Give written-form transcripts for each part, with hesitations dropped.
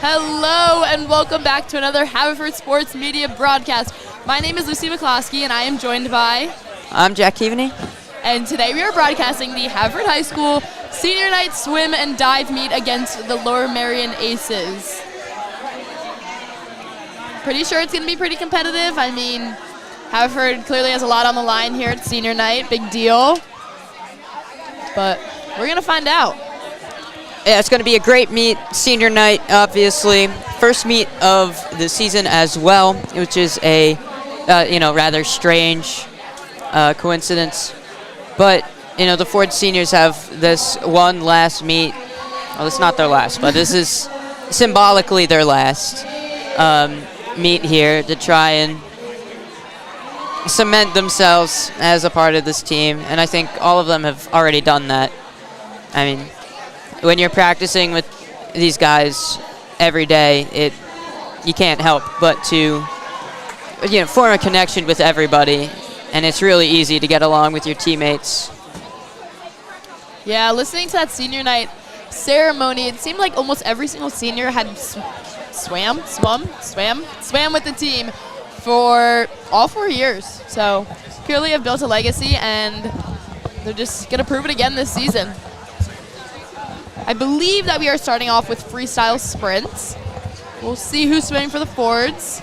Hello and welcome back to another Haverford Sports Media broadcast. My name is Lucy McCloskey and I am joined by... I'm Jack Keaveney. And today we are broadcasting the Haverford High School Senior Night Swim and Dive Meet against the Lower Merion Aces. Pretty sure it's going to be pretty competitive. I mean, Haverford clearly has a lot on the line here at Senior Night. Big deal. But we're going to find out. Yeah, it's going to be a great meet, senior night, obviously. First meet of the season as well, which is a, rather strange coincidence. But, the Ford seniors have this one last meet. Well, it's not their last, but this is symbolically their last meet here to try and cement themselves as a part of this team. And I think all of them have already done that. I mean, when you're practicing with these guys every day, you can't help but to form a connection with everybody, and it's really easy to get along with your teammates. Yeah, listening to that senior night ceremony, it seemed like almost every single senior had swam with the team for all 4 years. So clearly have built a legacy, and they're just going to prove it again this season. I believe that we are starting off with freestyle sprints. We'll see who's swimming for the Fords.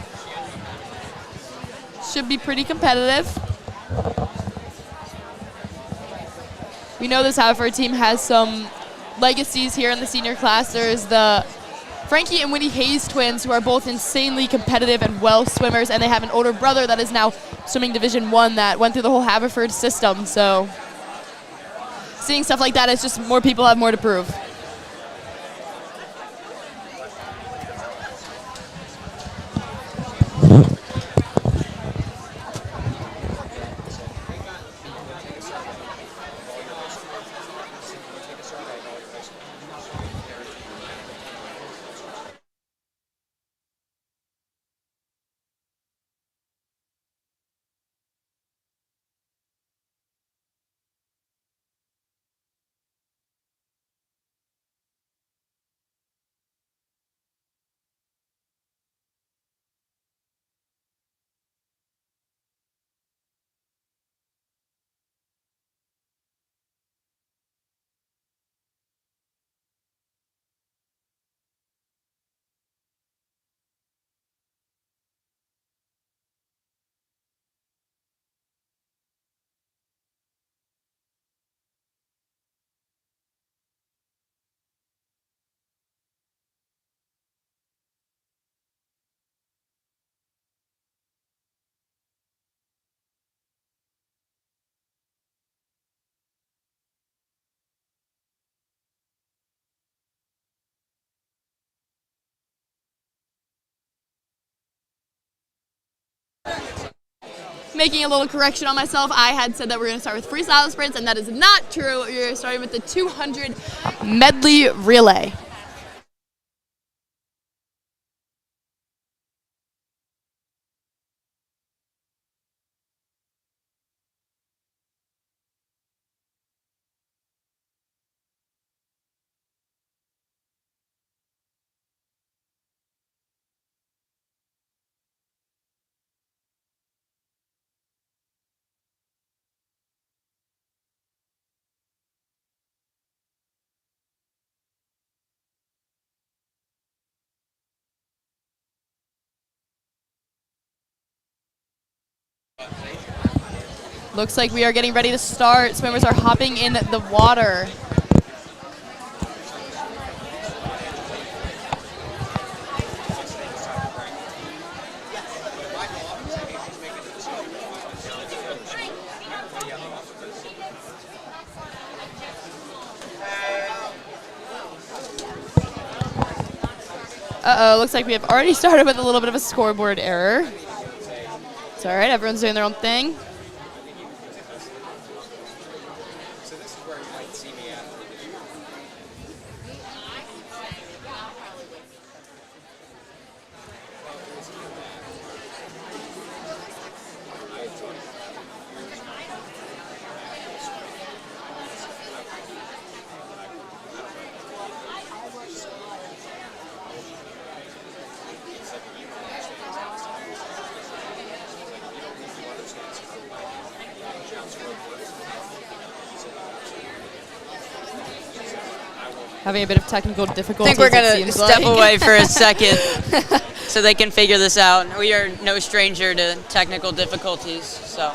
Should be pretty competitive. We know this Haverford team has some legacies here in the senior class. There's the Frankie and Winnie Hayes twins, who are both insanely competitive and well swimmers, and they have an older brother that is now swimming Division I that went through the whole Haverford system. So seeing stuff like that, it's just more people have more to prove. Making a little correction on myself, I had said that we're going to start with freestyle sprints, and that is not true. You're starting with the 200 medley relay. Looks like we are getting ready to start. Swimmers are hopping in the water. Uh-oh, looks like we have already started with a little bit of a scoreboard error. It's all right, everyone's doing their own thing. Having a bit of technical I difficulties. think we're going to step like. away for a second so they can figure this out. We are no stranger to technical difficulties, so.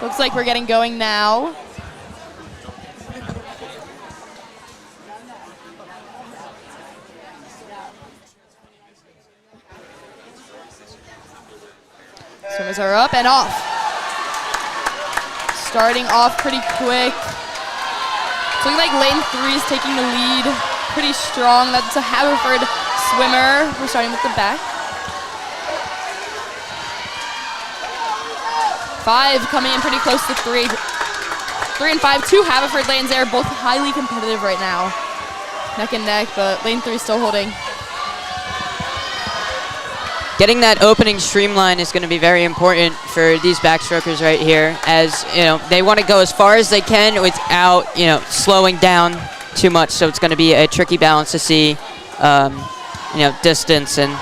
Looks like we're getting going now. Swimmers are up and off. Starting off pretty quick. It's looking like lane 3 is taking the lead pretty strong. That's a Haverford swimmer. We're starting with the back. 5 coming in pretty close to 3. 3 and 5, 2 Haverford lanes there, both highly competitive right now. Neck and neck, but lane 3 still holding. Getting that opening streamline is going to be very important for these backstrokers right here, as they want to go as far as they can without slowing down too much. So it's going to be a tricky balance to see, distance and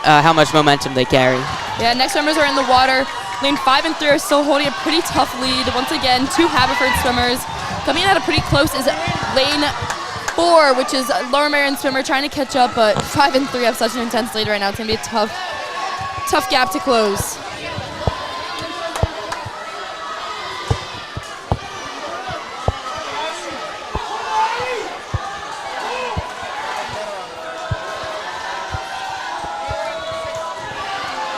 how much momentum they carry. Yeah, next swimmers are in the water. Lane 5 and 3 are still holding a pretty tough lead. Once again, 2 Haverford swimmers. Coming in at a pretty close is lane 4, which is a Lower Merion swimmer trying to catch up, but 5 and 3 have such an intense lead right now. It's going to be a tough gap to close.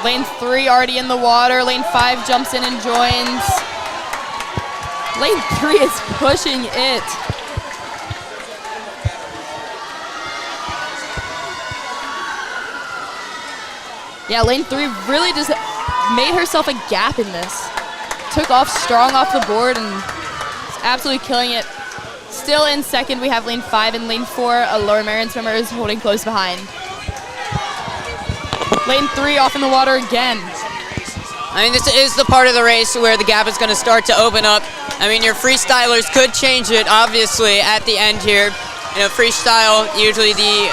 Lane 3 already in the water. Lane 5 jumps in and joins. Lane 3 is pushing it. Yeah, lane 3 really just made herself a gap in this. Took off strong off the board and is absolutely killing it. Still in second, we have lane 5 and lane 4. A Lower Merion swimmer is holding close behind. Lane 3 off in the water again. I mean, this is the part of the race where the gap is going to start to open up. I mean, your freestylers could change it, obviously, at the end here. Freestyle, usually the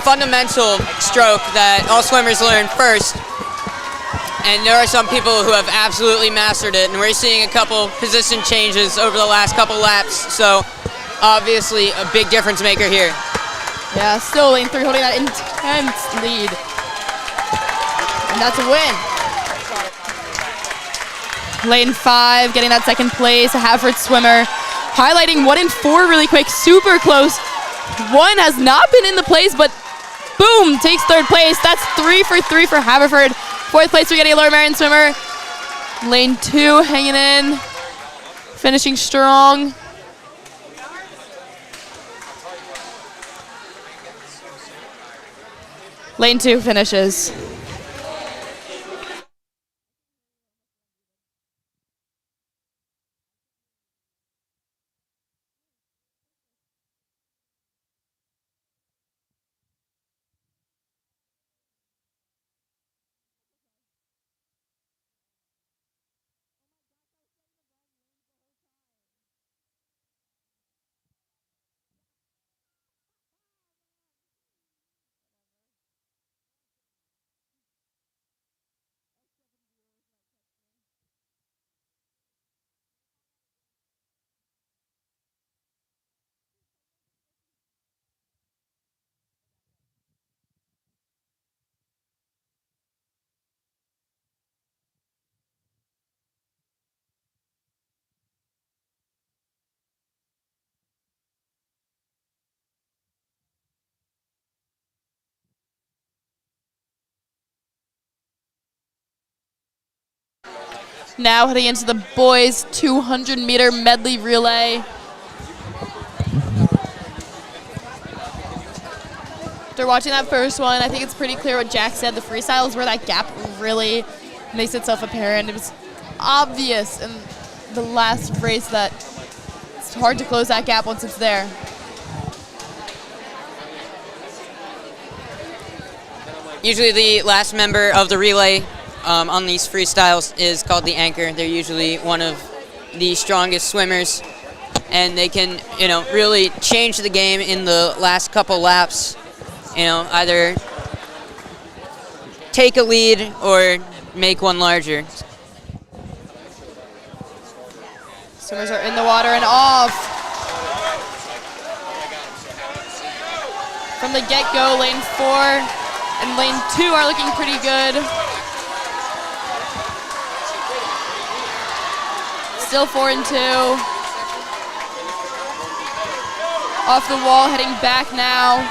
fundamental stroke that all swimmers learn first. And there are some people who have absolutely mastered it, and we're seeing a couple position changes over the last couple laps. So, obviously, a big difference maker here. Yeah, still lane 3 holding that intense lead. And that's a win. Lane 5 getting that second place, a Haverford swimmer. Highlighting 1 and 4 really quick, super close. 1 has not been in the place, but boom, takes third place. That's 3 for 3 for Haverford. Fourth place, we're getting a Lower Merion swimmer. Lane 2 hanging in, finishing strong. Lane 2 finishes. Now heading into the boys 200-meter medley relay. After watching that first one, I think it's pretty clear what Jack said. The freestyle is where that gap really makes itself apparent. It was obvious in the last race that it's hard to close that gap once it's there. Usually the last member of the relay on these freestyles is called the anchor. They're usually one of the strongest swimmers, and they can, really change the game in the last couple laps either take a lead or make one larger. Swimmers are in the water and off. From the get-go, lane 4 and lane 2 are looking pretty good. Still 4 and 2. Off the wall, heading back now.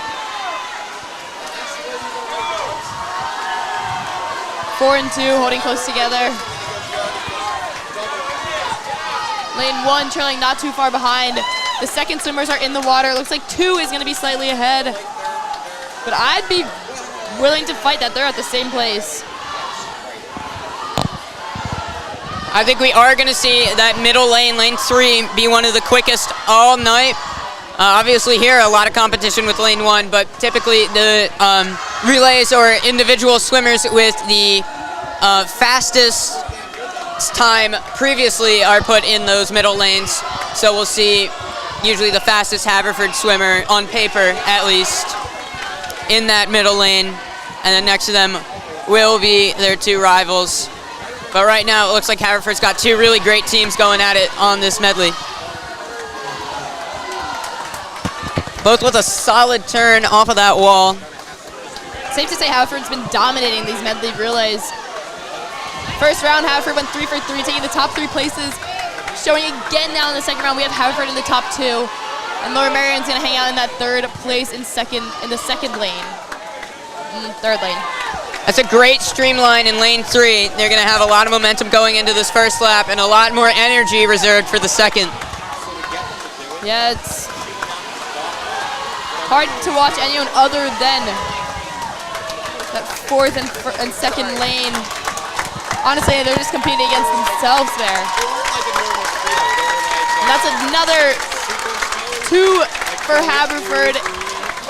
4 and 2, holding close together. Lane 1 trailing not too far behind. The second swimmers are in the water. Looks like 2 is going to be slightly ahead. But I'd be willing to fight that they're at the same place. I think we are going to see that middle lane, lane 3, be one of the quickest all night. Obviously here, a lot of competition with lane 1, but typically the relays or individual swimmers with the fastest time previously are put in those middle lanes. So we'll see usually the fastest Haverford swimmer, on paper at least, in that middle lane. And then next to them will be their 2 rivals. But right now it looks like Haverford's got 2 really great teams going at it on this medley. Both with a solid turn off of that wall. Safe to say Haverford's been dominating these medley relays. First round, Haverford went 3 for 3, taking the top 3 places. Showing again now in the second round, we have Haverford in the top 2. And Laura Marion's gonna hang out in that 3rd place in the second lane. 3rd lane. That's a great streamline in lane 3. They're gonna have a lot of momentum going into this first lap and a lot more energy reserved for the second. Yeah, it's hard to watch anyone other than that 4th and second lane. Honestly, they're just competing against themselves there. And that's another 2 for Haverford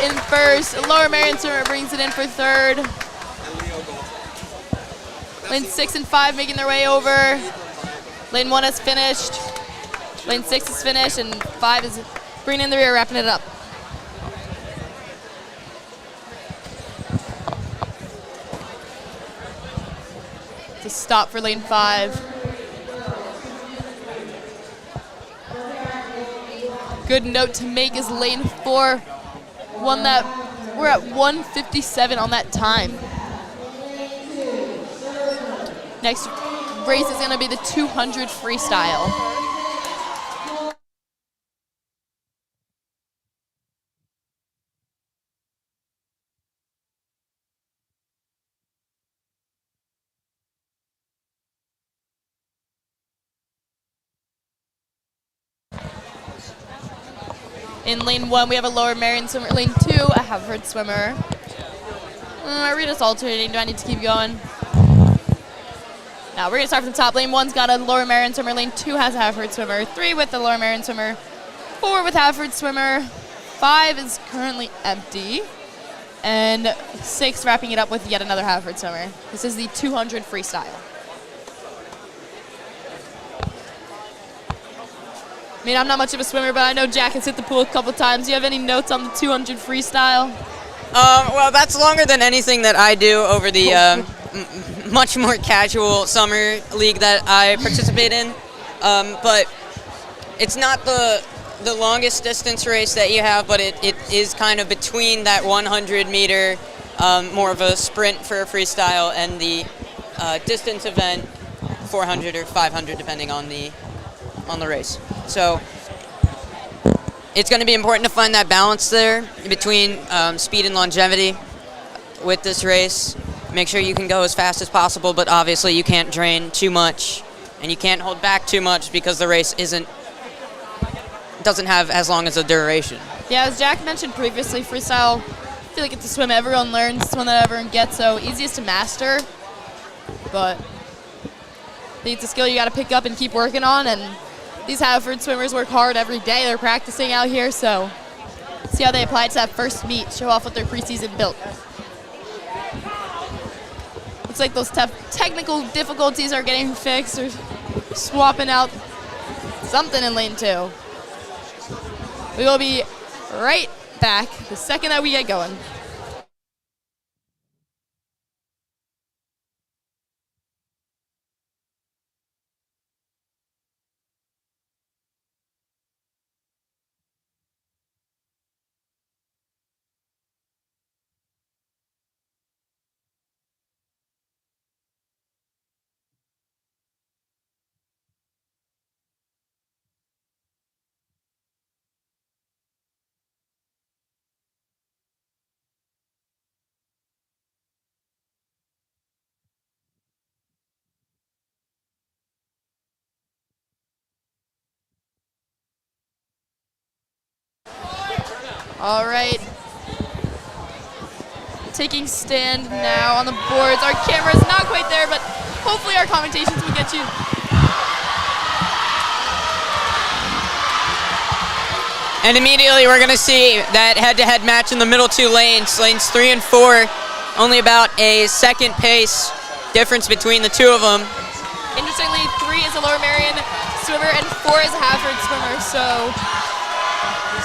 in first. Laura Marion brings it in for 3rd. Lane 6 and 5 making their way over. Lane 1 has finished. Lane 6 is finished, and 5 is bringing in the rear, wrapping it up. To stop for lane 5. Good note to make is lane 4. One that we're at 1:57 on that time. Next race is going to be the 200 freestyle. In lane 1, we have a Lower Marion swimmer. Lane 2, a Haverford swimmer. Rita's alternating. Do I need to keep going? Now we're gonna start from the top. Lane 1's got a Lower Marion swimmer. Lane 2 has a Haverford swimmer. 3 with the Lower Marion swimmer. 4 with Haverford swimmer. 5 is currently empty. And 6 wrapping it up with yet another Haverford swimmer. This is the 200 freestyle. I mean, I'm not much of a swimmer, but I know Jack has hit the pool a couple times. Do you have any notes on the 200 freestyle? Well, that's longer than anything that I do over the much more casual summer league that I participate in. But it's not the longest distance race that you have, but it is kind of between that 100 meter, more of a sprint for a freestyle, and the distance event, 400 or 500, depending on the race. So it's going to be important to find that balance there between speed and longevity with this race. Make sure you can go as fast as possible, but obviously you can't drain too much and you can't hold back too much because the race doesn't have as long as a duration. Yeah, as Jack mentioned previously, freestyle, I feel like it's a swim everyone learns, it's one that everyone gets, so easiest to master, but I think it's a skill you got to pick up and keep working on. And these Haverford swimmers work hard every day. They're practicing out here, so see how they apply it to that first meet, show off what their preseason built. Looks like those technical difficulties are getting fixed, or swapping out something in lane 2. We will be right back the second that we get going. All right. Taking stand now on the boards. Our camera's not quite there, but hopefully our commentations will get you. And immediately we're going to see that head-to-head match in the middle two lanes. Lanes 3 and 4, only about a second pace difference between the two of them. Interestingly, 3 is a Lower Merion swimmer and 4 is a Haverford swimmer, so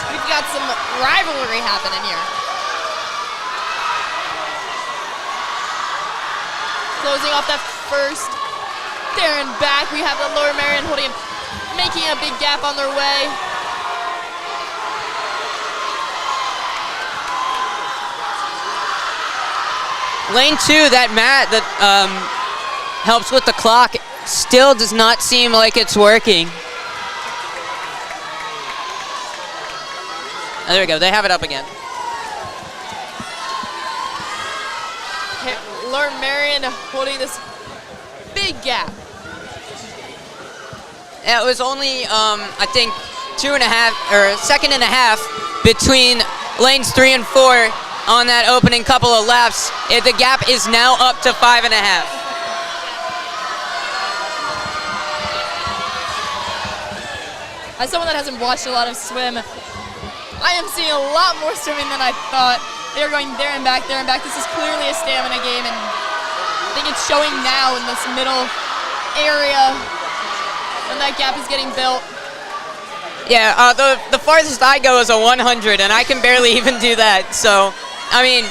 we've got some rivalry happening here. Closing off that first there and back, we have the Lower Merion making a big gap on their way. Lane 2, that mat that helps with the clock, still does not seem like it's working. Oh, there we go, they have it up again. Lower Merion holding this big gap. Yeah, it was only, I think, 2.5 or second and a half between lanes 3 and 4 on that opening couple of laps. The gap is now up to 5.5. As someone that hasn't watched a lot of swim, I am seeing a lot more swimming than I thought. They're going there and back, there and back. This is clearly a stamina game, and I think it's showing now in this middle area when that gap is getting built. Yeah, the farthest I go is a 100, and I can barely even do that. So, I mean,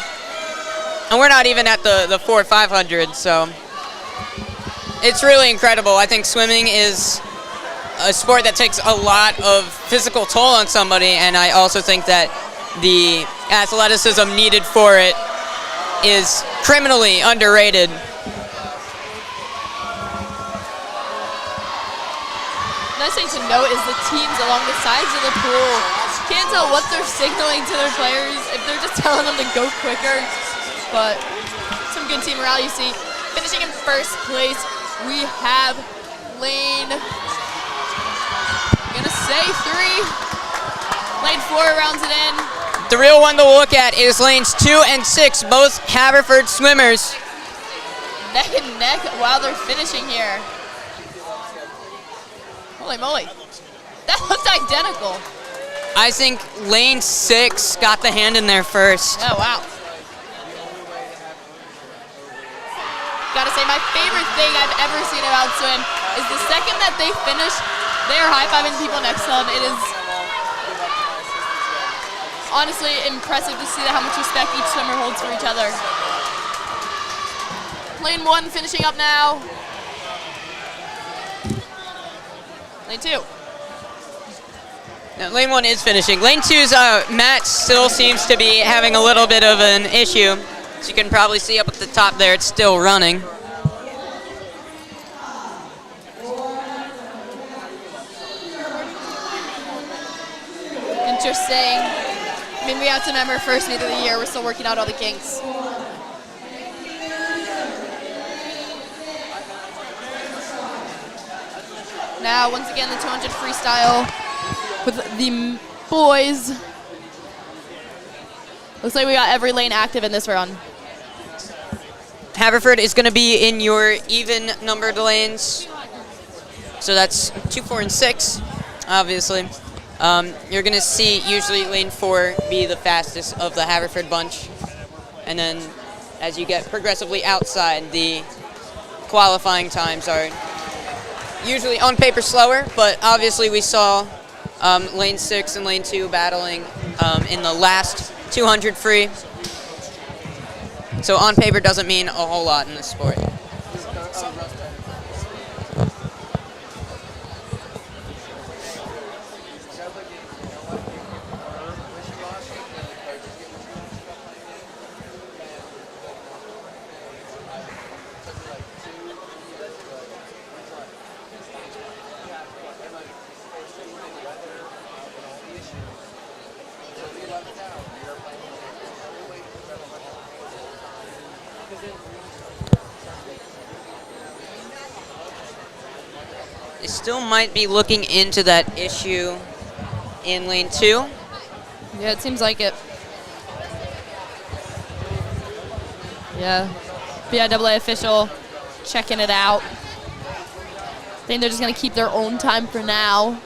and we're not even at the 4 500, so it's really incredible. I think swimming is a sport that takes a lot of physical toll on somebody, and I also think that the athleticism needed for it is criminally underrated. Nice thing to note is the teams along the sides of the pool can't tell what they're signaling to their players, if they're just telling them to go quicker, but some good team morale. You see, finishing in first place, we have lane, I'm gonna say 3. Lane 4 rounds it in. The real one to look at is lanes 2 and 6, both Haverford swimmers. Neck and neck while they're finishing here. Holy moly, that looked identical. I think lane 6 got the hand in there first. Oh, wow. Gotta say, my favorite thing I've ever seen about swim is the second that they finish, they are high-fiving the people next to them. It is honestly impressive to see how much respect each swimmer holds for each other. Lane 1 finishing up now. Lane 2. Now, lane 1 is finishing. Lane 2's match still seems to be having a little bit of an issue. As you can probably see up at the top there, it's still running. Interesting. I mean, we have to remember first meet of the year, we're still working out all the kinks. Now, once again, the 200 freestyle with the boys. Looks like we got every lane active in this run. Haverford is going to be in your even numbered lanes. So that's 2, 4, and 6, obviously. You're going to see usually lane 4 be the fastest of the Haverford bunch. And then as you get progressively outside, the qualifying times are usually on paper slower, but obviously we saw lane 6 and lane 2 battling in the last 200 free. So on paper doesn't mean a whole lot in this sport. They still might be looking into that issue in lane 2. Yeah, it seems like it. Yeah. BIAA official checking it out. I think they're just going to keep their own time for now.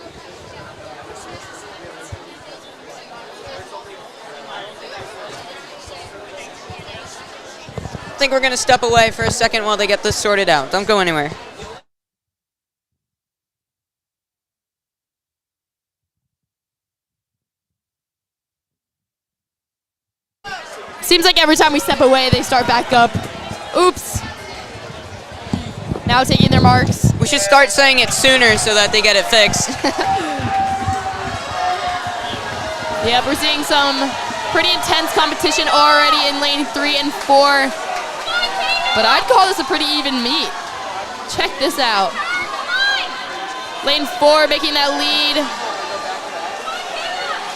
I think we're going to step away for a second while they get this sorted out. Don't go anywhere. Seems like every time we step away, they start back up. Oops. Now taking their marks. We should start saying it sooner so that they get it fixed. Yep, we're seeing some pretty intense competition already in lane 3 and 4. But I'd call this a pretty even meet. Check this out. Lane 4 making that lead.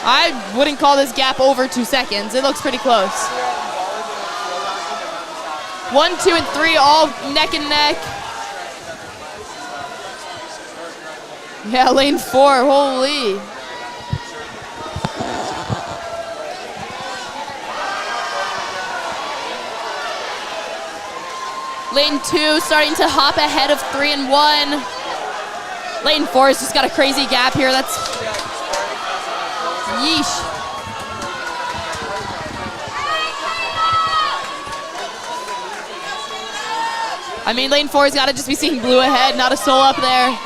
I wouldn't call this gap over 2 seconds. It looks pretty close. 1, 2, and 3 all neck and neck. Yeah, lane 4, holy. Lane 2 starting to hop ahead of 3 and 1. Lane 4 has just got a crazy gap here. That's yeesh. I mean, lane 4's got to just be seeing blue ahead, not a soul up there.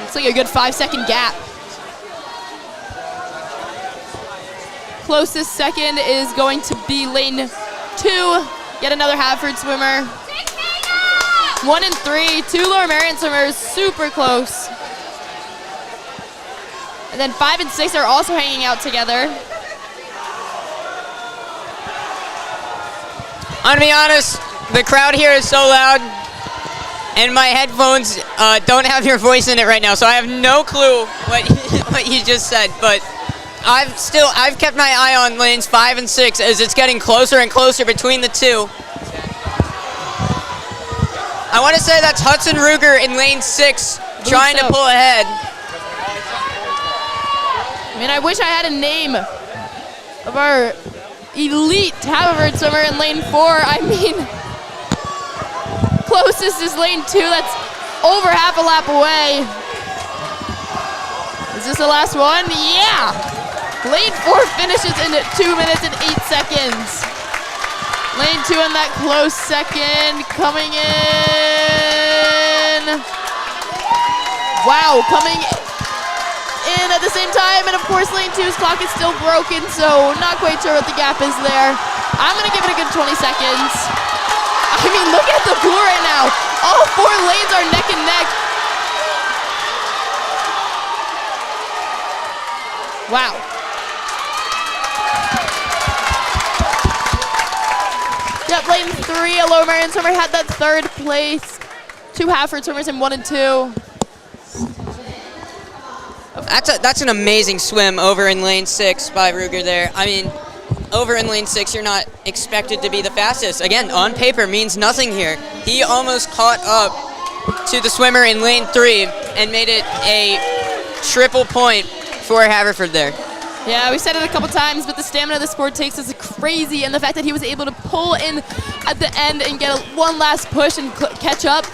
Looks like a good 5-second gap. Closest second is going to be lane 2. Yet another Haverford swimmer. 1 and 3, 2 Lower Merion swimmers, super close. And then 5 and 6 are also hanging out together. I'm gonna be honest, the crowd here is so loud, and my headphones don't have your voice in it right now, so I have no clue what you just said, but I've kept my eye on lanes 5 and 6 as it's getting closer and closer between the two. I want to say that's Hudson Ruger in lane 6 trying to pull ahead. I mean, I wish I had a name of our elite Haverford swimmer in lane 4. I mean, closest is lane 2. That's over half a lap away. Is this the last one? Yeah. Lane 4 finishes in 2 minutes and 8 seconds. Lane 2 in that close second, coming in. Wow, coming in at the same time, and of course lane 2's clock is still broken, so not quite sure what the gap is there. I'm gonna give it a good 20 seconds. I mean, look at the pool right now. All 4 lanes are neck and neck. Wow. Yep, lane 3, a Lower Merion swimmer had that 3rd place. 2 Haverford swimmers in 1 and 2. That's an amazing swim over in lane 6 by Ruger there. I mean, over in lane 6, you're not expected to be the fastest. Again, on paper means nothing here. He almost caught up to the swimmer in lane 3 and made it a triple point for Haverford there. Yeah, we said it a couple times, but the stamina the sport takes is crazy, and the fact that he was able to pull in at the end and get one last push and catch up,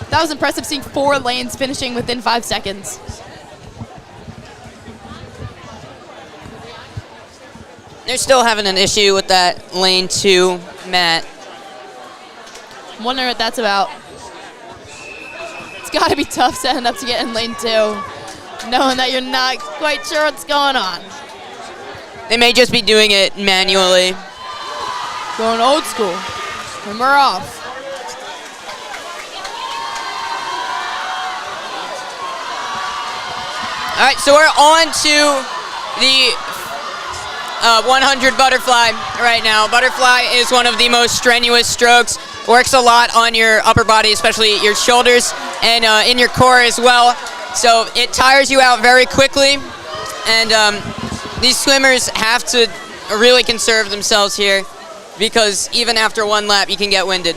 that was impressive, seeing 4 lanes finishing within 5 seconds. They're still having an issue with that lane 2 mat. I'm wondering what that's about. It's got to be tough setting up to get in lane 2, knowing that you're not quite sure what's going on. They may just be doing it manually. Going old school. And we're off. All right, so we're on to the 100 butterfly right now. Butterfly is one of the most strenuous strokes. Works a lot on your upper body, especially your shoulders, and in your core as well. So it tires you out very quickly, and these swimmers have to really conserve themselves here, because even after 1 lap, you can get winded.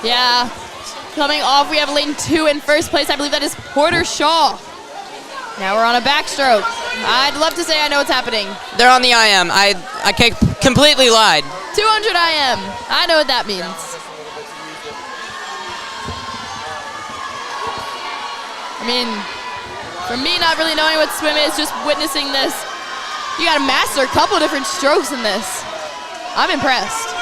Yeah. coming off. We have lane 2 in first place. I believe that is Porter Shaw. Now we're on a backstroke. I'd love to say I know what's happening. They're on the IM. I completely lied. 200 IM. I know what that means. I mean, for me not really knowing what swim is, just witnessing this, you gotta master a couple different strokes in this. I'm impressed.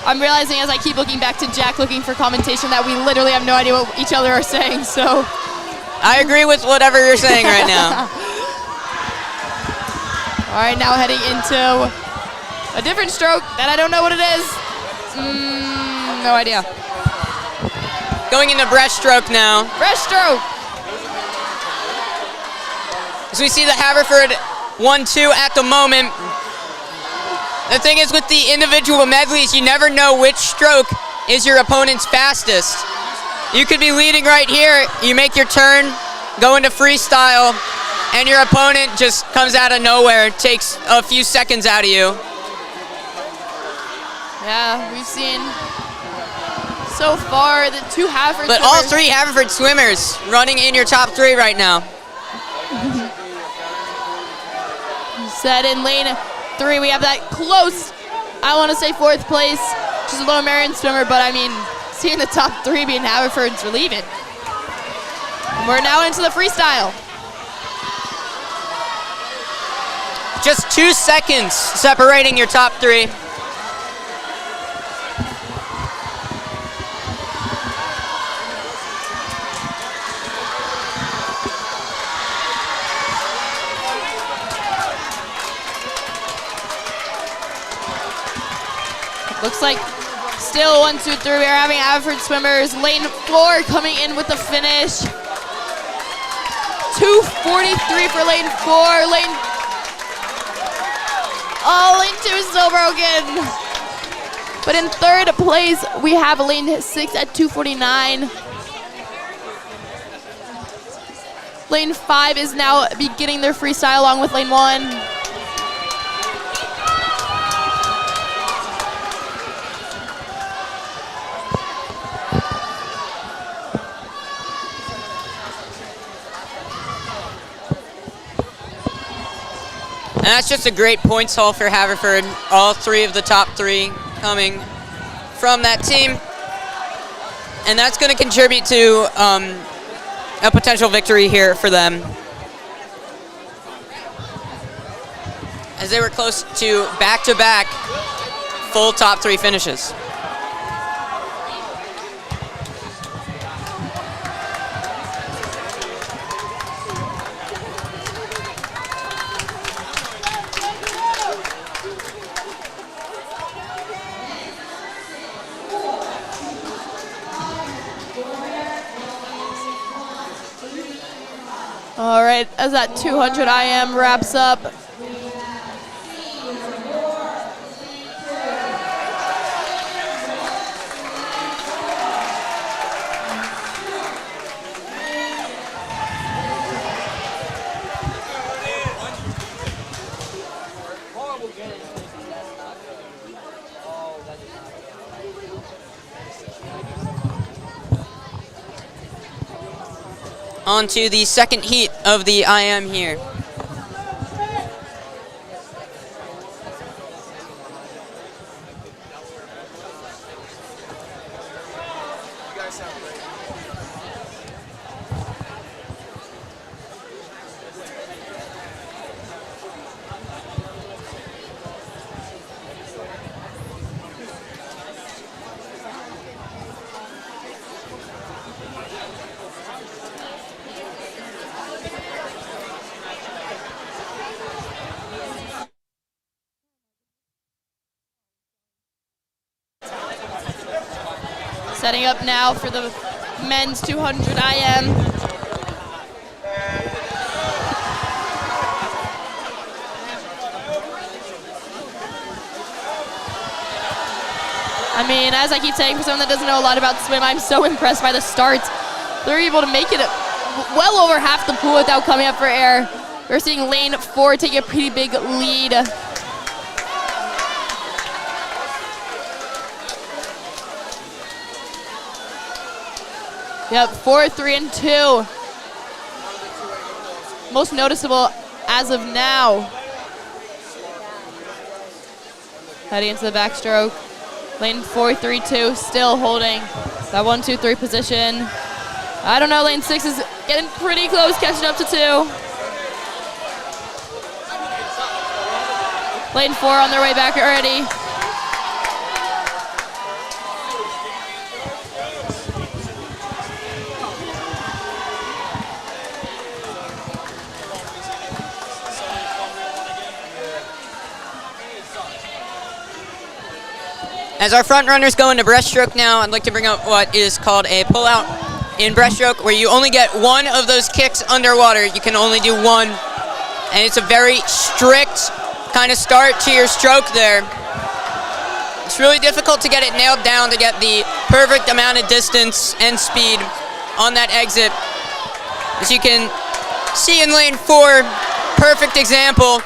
I'm realizing as I keep looking back to Jack looking for commentation that we literally have no idea what each other are saying, so. I agree with whatever you're saying right now. All right, now heading into a different stroke that I don't know what it is. No idea. Going into breaststroke now. Breaststroke. As we see the Haverford 1-2 at the moment. The thing is with the individual medleys, you never know which stroke is your opponent's fastest. You could be leading right here, you make your turn, go into freestyle, and your opponent just comes out of nowhere, takes a few seconds out of you. Yeah, we've seen so far the 2 Haverford But swimmers. all 3 Haverford swimmers running in your top 3 right now. Set in lane 3, we have that close, I want to say 4th place, just a Lower Merion swimmer, but I mean, seeing the top 3 being Haverford's relieving. We're now into the freestyle. Just 2 seconds separating your top 3. Looks like still 1, 2, 3. We are having Haverford swimmers. Lane 4 coming in with the finish. 2:43 for lane 4. Lane 2 is still broken. But in 3rd place, we have lane 6 at 2:49. Lane 5 is now beginning their freestyle along with lane 1. And that's just a great points haul for Haverford. All 3 of the top 3 coming from that team. And that's going to contribute to a potential victory here for them. As they were close to back-to-back full top 3 finishes. All right, as that 200 IM wraps up. On to the second heat of the IM here. Setting up now for the men's 200 IM. I mean, as I keep saying, for someone that doesn't know a lot about swim, I'm so impressed by the starts. They're able to make it well over half the pool without coming up for air. We're seeing lane 4 take a pretty big lead. Yep, 4, 3, and 2. Most noticeable as of now. Heading into the backstroke. Lane 4, 3, 2, still holding that 1, 2, 3 position. I don't know, lane 6 is getting pretty close, catching up to 2. Lane 4 on their way back already. As our front runners go into breaststroke now, I'd like to bring up what is called a pull-out in breaststroke, where you only get one of those kicks underwater. You can only do one, and it's a very strict kind of start to your stroke there. It's really difficult to get it nailed down to get the perfect amount of distance and speed on that exit. As you can see in lane 4, perfect example.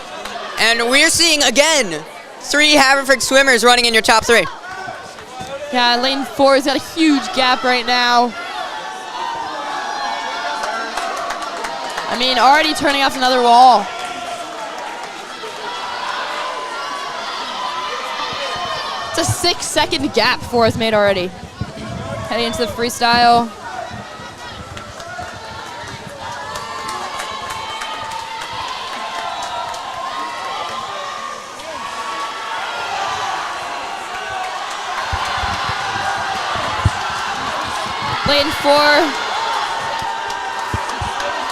And we're seeing, again, 3 Haverford swimmers running in your top 3. Yeah, lane 4 has got a huge gap right now. I mean, already turning off another wall. It's a 6-second gap 4 has made already. Heading into the freestyle. Lane 4,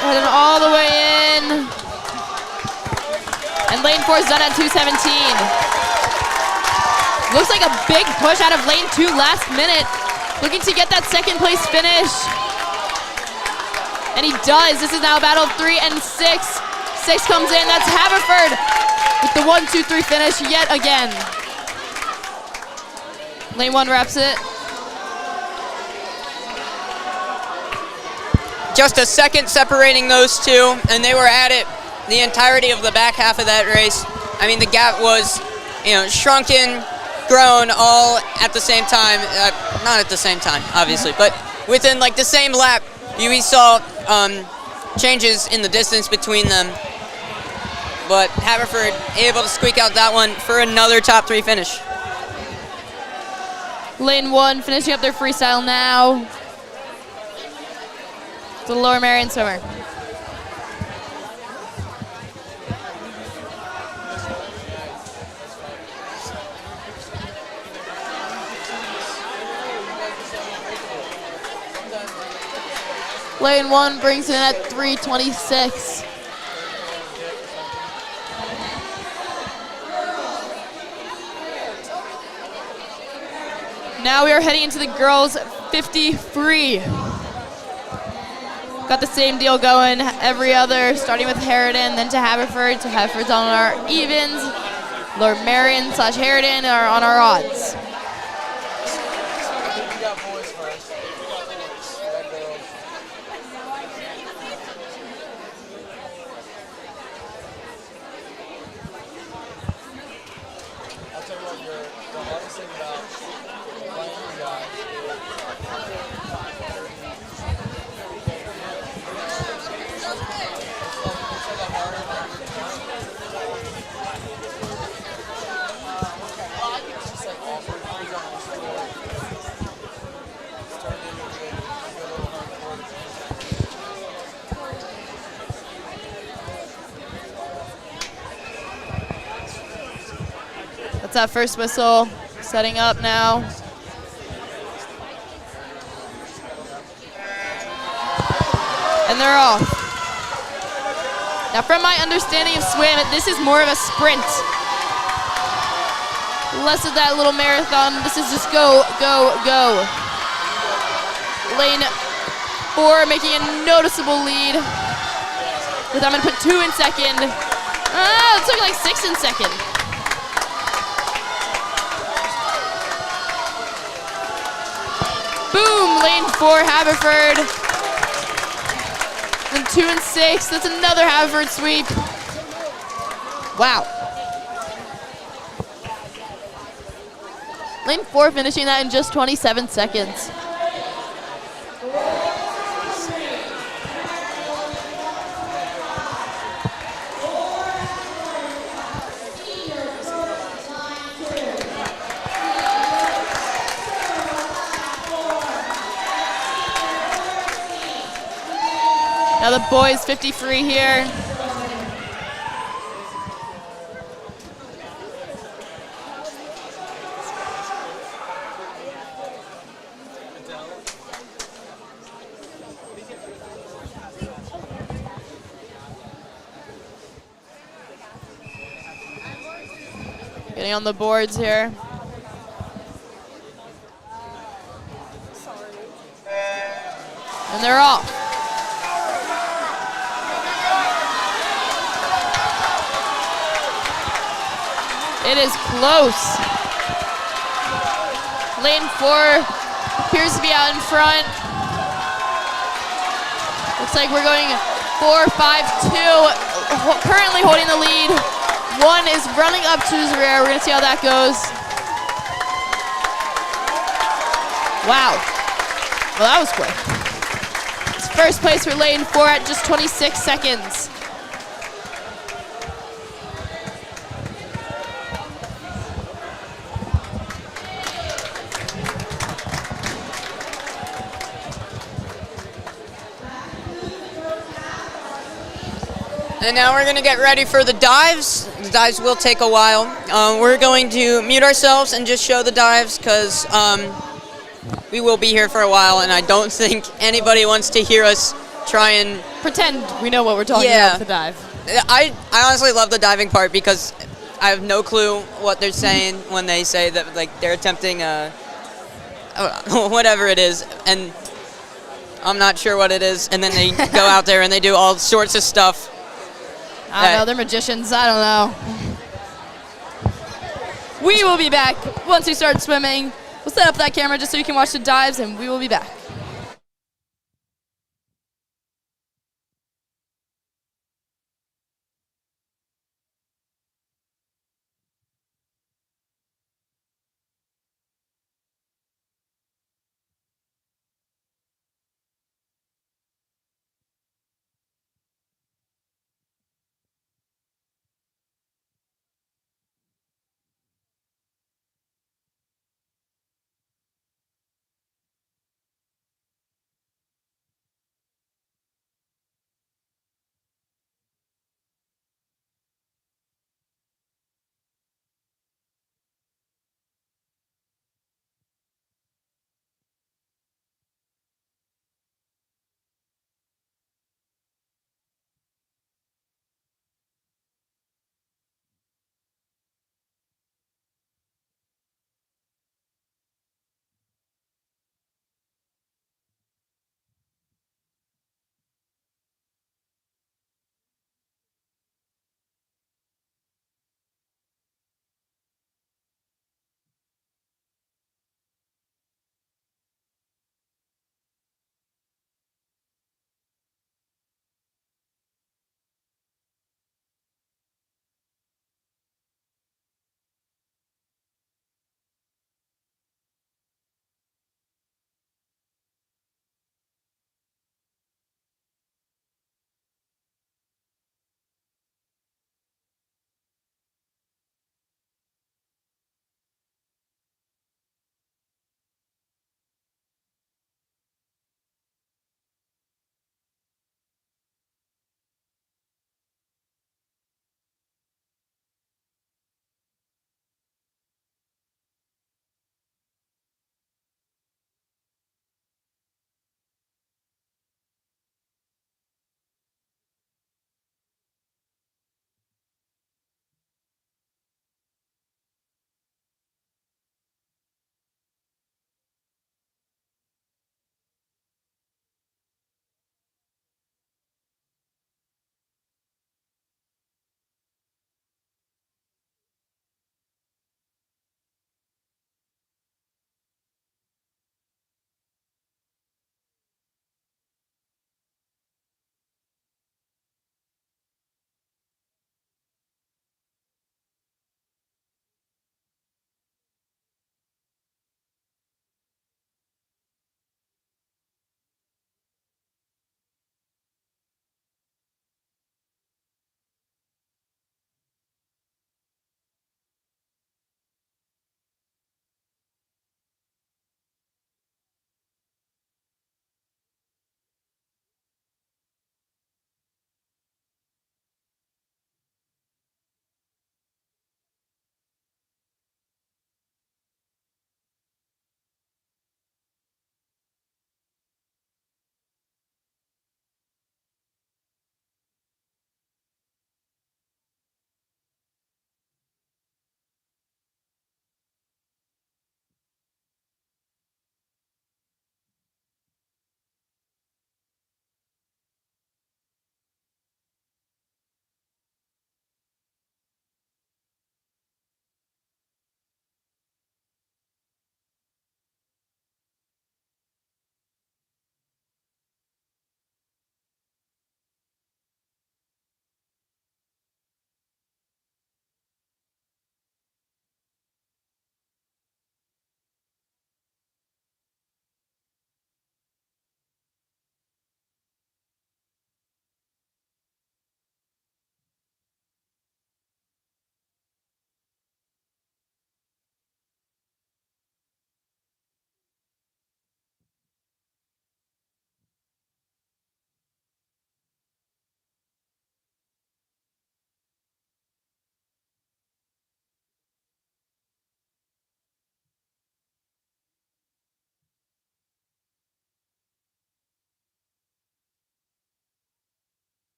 heading all the way in. And lane 4 is done at 2:17. Looks like a big push out of lane 2 last minute. Looking to get that second place finish. And he does. This is now a battle of 3 and 6. 6 comes in, that's Haverford with the 1, 2, 3 finish yet again. Lane 1 wraps it. Just a second separating those two, and they were at it the entirety of the back half of that race. I mean, the gap was, shrunken, grown, all at the same time. Not at the same time, obviously, but within like the same lap, we saw changes in the distance between them. But Haverford able to squeak out that one for another top 3 finish. Lane 1 finishing up their freestyle now. The Lower Merion swimmer. Lane 1 brings it in at 3:26. Now we are heading into the girls 50 free. Got the same deal going every other, starting with Harriton, then to Haverford. To Haverford's on our evens. Lower Merion / Harriton are on our odds. That's that first whistle, setting up now. And they're off. Now from my understanding of swim, this is more of a sprint. Less of that little marathon. This is just go, go, go. Lane 4 making a noticeable lead. With I'm gonna put 2 in second. It's looking like 6 in second. Boom, lane 4, Haverford. Then 2 and 6, that's another Haverford sweep. Wow. Lane 4 finishing that in just 27 seconds. Now the boys 50 free here. Getting on the boards here. And they're off. It is close. Lane 4 appears to be out in front. Looks like we're going 4-5-2. Currently holding the lead. One is running up to his rear. We're going to see how that goes. Wow. Well, that was quick. It's first place for lane 4 at just 26 seconds. And now we're going to get ready for the dives. The dives will take a while. We're going to mute ourselves and just show the dives because we will be here for a while, and I don't think anybody wants to hear us try and pretend we know what we're talking about with the dive. I honestly love the diving part because I have no clue what they're saying when they say that, like, they're attempting whatever it is, and I'm not sure what it is, and then they go out there and they do all sorts of stuff. I don't know, they're magicians, I don't know. We will be back once we start swimming. We'll set up that camera just so you can watch the dives, and we will be back.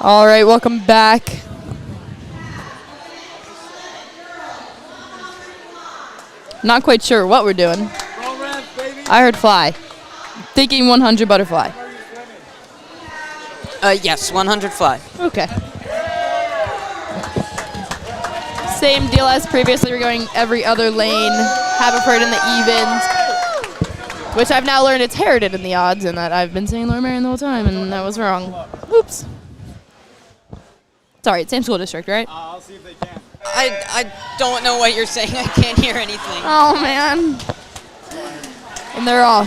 All right, welcome back. Not quite sure what we're doing. I heard fly. Thinking 100 butterfly. Yes, 100 fly. Okay. Same deal as previously. We're going every other lane. Haverford in the evens. Which I've now learned it's Harriton in the odds, and that I've been saying Lower Marion the whole time, and that was wrong. Oops. Sorry, same school district, right? I'll see if they can. I don't know what you're saying. I can't hear anything. Oh, man. And they're off.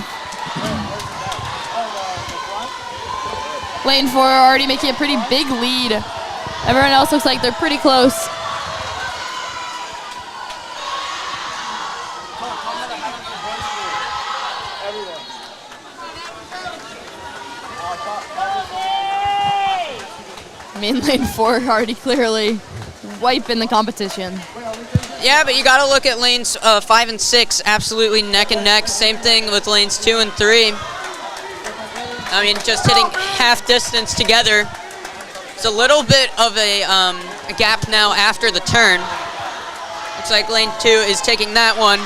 Lane 4 already making a pretty big lead. Everyone else looks like they're pretty close. I mean, lane 4 already clearly wiping the competition. Yeah, but you got to look at lanes 5 and 6, absolutely neck and neck. Same thing with lanes 2 and 3. I mean, just hitting half distance together. It's a little bit of a gap now after the turn. Looks like lane 2 is taking that one.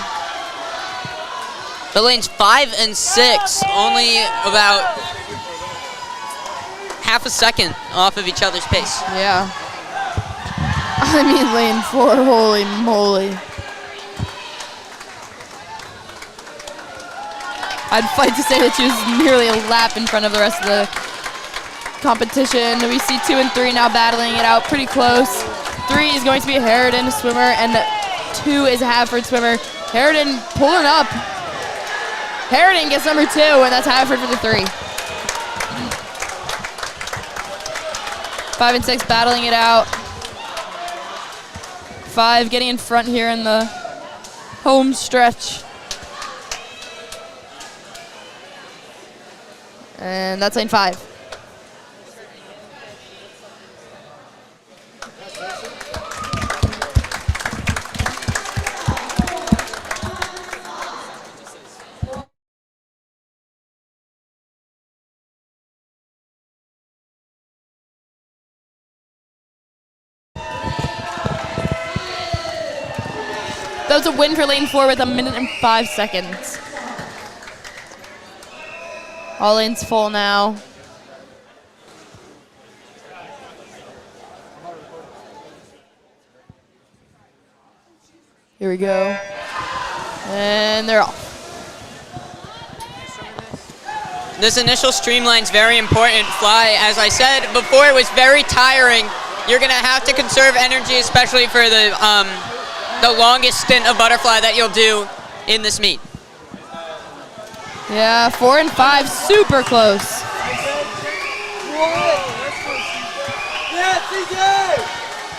But lanes 5 and 6, only about half a second off of each other's pace. Yeah. I mean, lane 4, holy moly. I'd fight to say that she was nearly a lap in front of the rest of the competition. We see 2 and 3 now battling it out pretty close. 3 is going to be a Harriton swimmer, and 2 is a Haverford swimmer. Harriton pulling up. Harriton gets number 2, and that's Haverford for the 3. 5 and 6 battling it out. 5 getting in front here in the home stretch. And that's lane 5. That was a win for lane 4 with 1 minute and 5 seconds. All lanes full now. Here we go. And they're off. This initial streamline's very important. Fly, as I said before, it was very tiring. You're gonna have to conserve energy, especially for the longest stint of butterfly that you'll do in this meet. Yeah, 4 and 5, super close.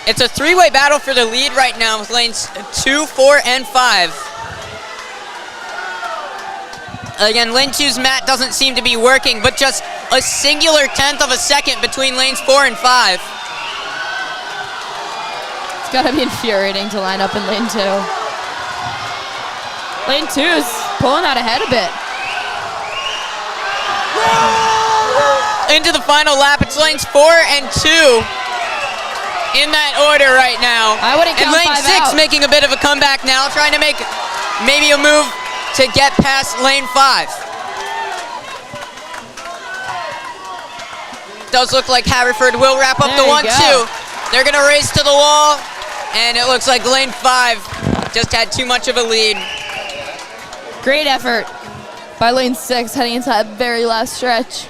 It's a three-way battle for the lead right now with lanes 2, 4, and 5. Again, lane 2's mat doesn't seem to be working, but just a singular tenth of a second between lanes 4 and 5. It's gotta be infuriating to line up in lane 2. Lane 2's pulling out ahead a bit. Into the final lap, it's lanes 4 and 2 in that order right now. I wouldn't count and lane 5 6 out. making a bit of a comeback now, trying to make maybe a move to get past lane 5. Does look like Haverford will wrap up the 1-2. They're gonna race to the wall, and it looks like lane 5 just had too much of a lead. Great effort by lane 6 heading into that very last stretch.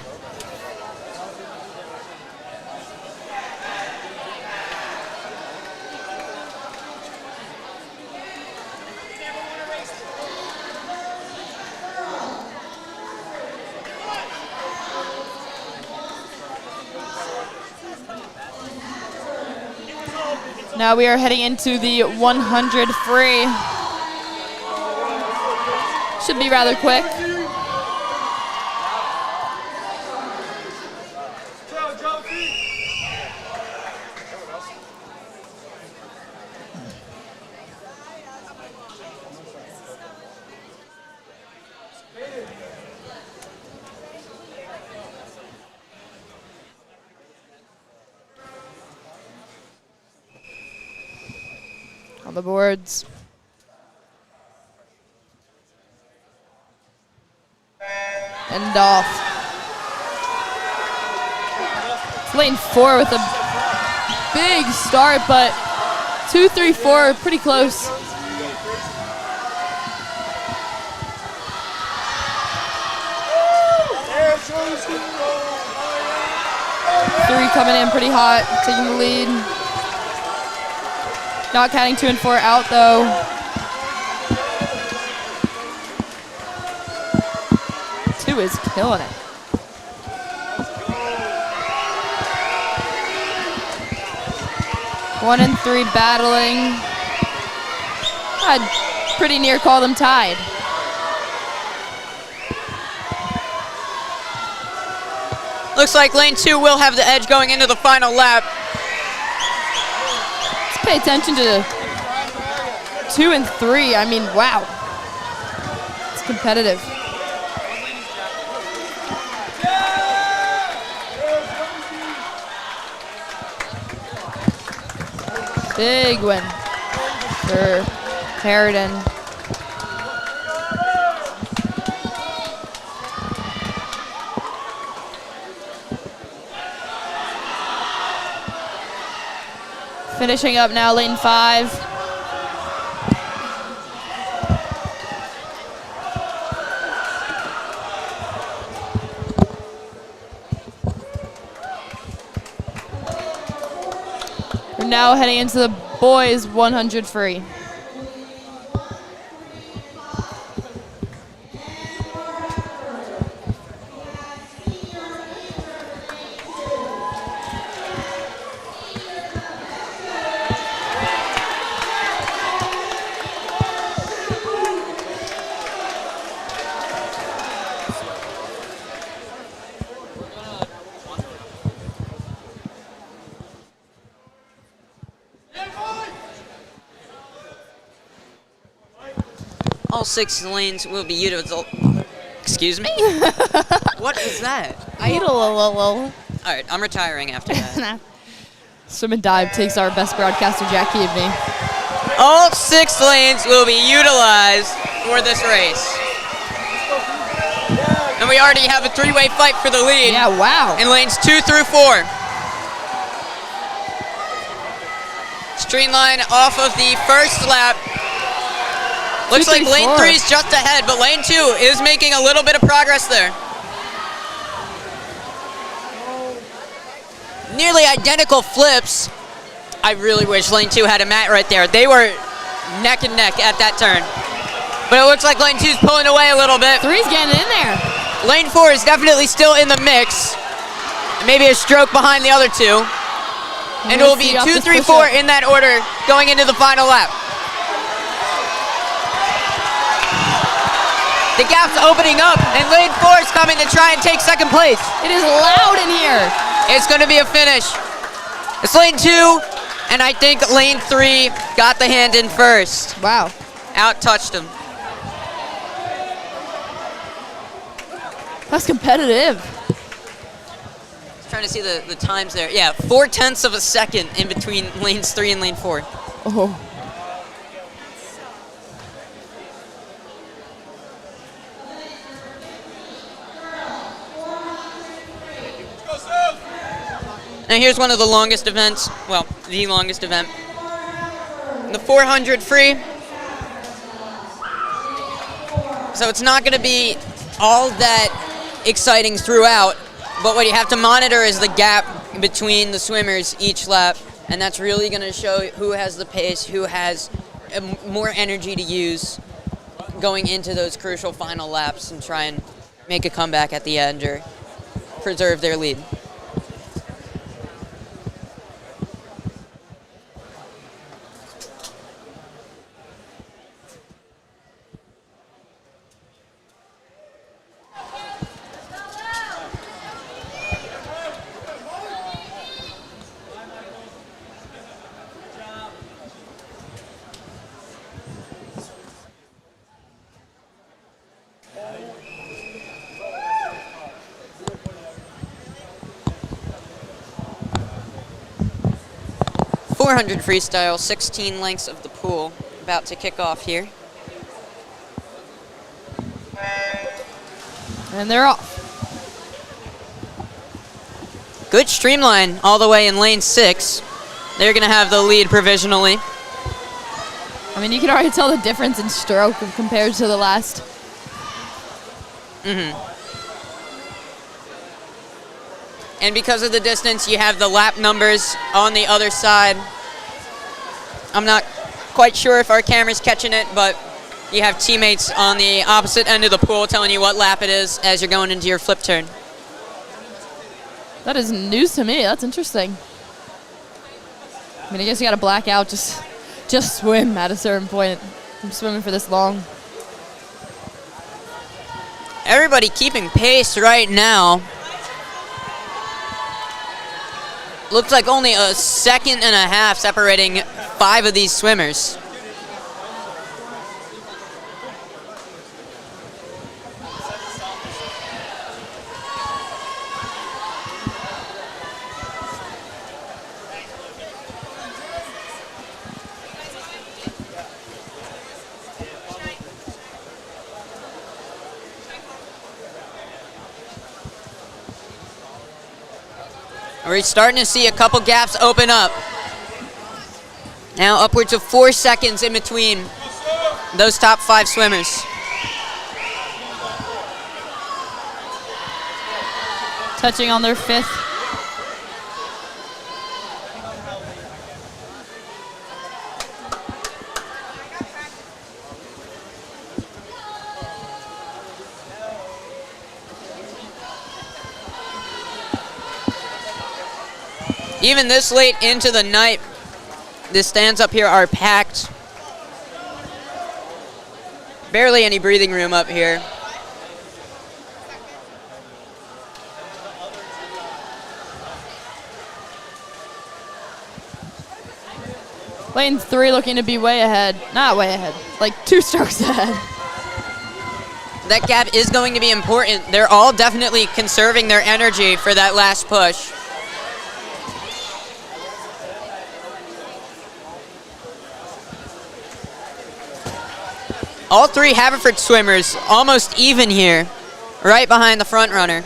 Now we are heading into the 100 free. Should be rather quick. On the boards. And off. It's lane 4 with a big start, but 2, 3, 4, pretty close. Three coming in pretty hot, taking the lead. Not counting 2 and 4 out though. Two is killing it. One and 3 battling. I'd pretty near call them tied. Looks like lane 2 will have the edge going into the final lap. Let's pay attention to 2 and 3. I mean, wow. It's competitive. Big win for Harriton. Finishing up now, lane 5. We're now heading into the boys 100 free. All 6 lanes will be utilized. Excuse me? What is that? All Alright, I'm retiring after that. Swim and dive takes our best broadcaster, Jack Keaveney. All 6 lanes will be utilized for this race. And we already have a 3-way fight for the lead. Yeah, wow. In lanes 2 through 4. Streamline off of the first lap. Looks like lane 3 is just ahead, but lane 2 is making a little bit of progress there. Nearly identical flips. I really wish lane 2 had a mat right there. They were neck and neck at that turn. But it looks like lane 2 is pulling away a little bit. 3's getting in there. Lane 4 is definitely still in the mix. Maybe a stroke behind the other 2. And it will be 2, 3, 4 in that order going into the final lap. The gap's opening up, and lane 4 is coming to try and take second place. It is loud in here. It's going to be a finish. It's lane 2, and I think lane 3 got the hand in first. Wow. Out-touched him. That's competitive. Trying to see the times there. Yeah, 0.4 of a second in between lanes 3 and lane 4. Oh. Now here's one of the longest events, well, the longest event. The 400 free. So it's not going to be all that exciting throughout, but what you have to monitor is the gap between the swimmers each lap, and that's really going to show who has the pace, who has more energy to use going into those crucial final laps and try and make a comeback at the end or preserve their lead. .400 freestyle, 16 lengths of the pool about to kick off here. And they're off. Good streamline all the way in lane 6. They're going to have the lead provisionally. I mean, you can already tell the difference in stroke compared to the last. And because of the distance, you have the lap numbers on the other side. I'm not quite sure if our camera's catching it, but you have teammates on the opposite end of the pool telling you what lap it is as you're going into your flip turn. That is news to me. That's interesting. I mean, I guess you got to black out, just swim at a certain point. I'm swimming for this long. Everybody keeping pace right now. Looks like only a second and a half separating 5 of these swimmers. We're starting to see a couple gaps open up. Now upwards of 4 seconds in between those top 5 swimmers. Touching on their 5th. Even this late into the night, the stands up here are packed. Barely any breathing room up here. Lane 3 looking to be way ahead. Not way ahead, like 2 strokes ahead. That gap is going to be important. They're all definitely conserving their energy for that last push. All 3 Haverford swimmers almost even here, right behind the front runner.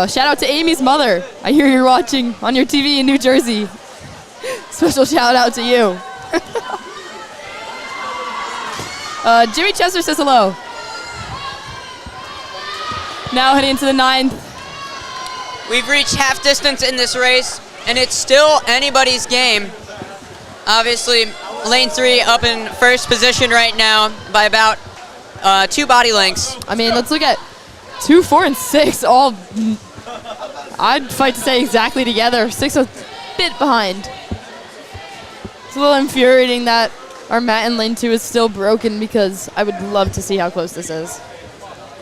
Shout out to Amy's mother. I hear you're watching on your TV in New Jersey. Special shout out to you. Jimmy Chester says hello. Now heading into the 9th. We've reached half distance in this race, and it's still anybody's game. Obviously, lane 3 up in first position right now by about 2 body lengths. I mean, let's look at 2, 4, and 6 all, I'd fight to say exactly together. 6 a bit behind. It's a little infuriating that our mat in lane 2 is still broken because I would love to see how close this is.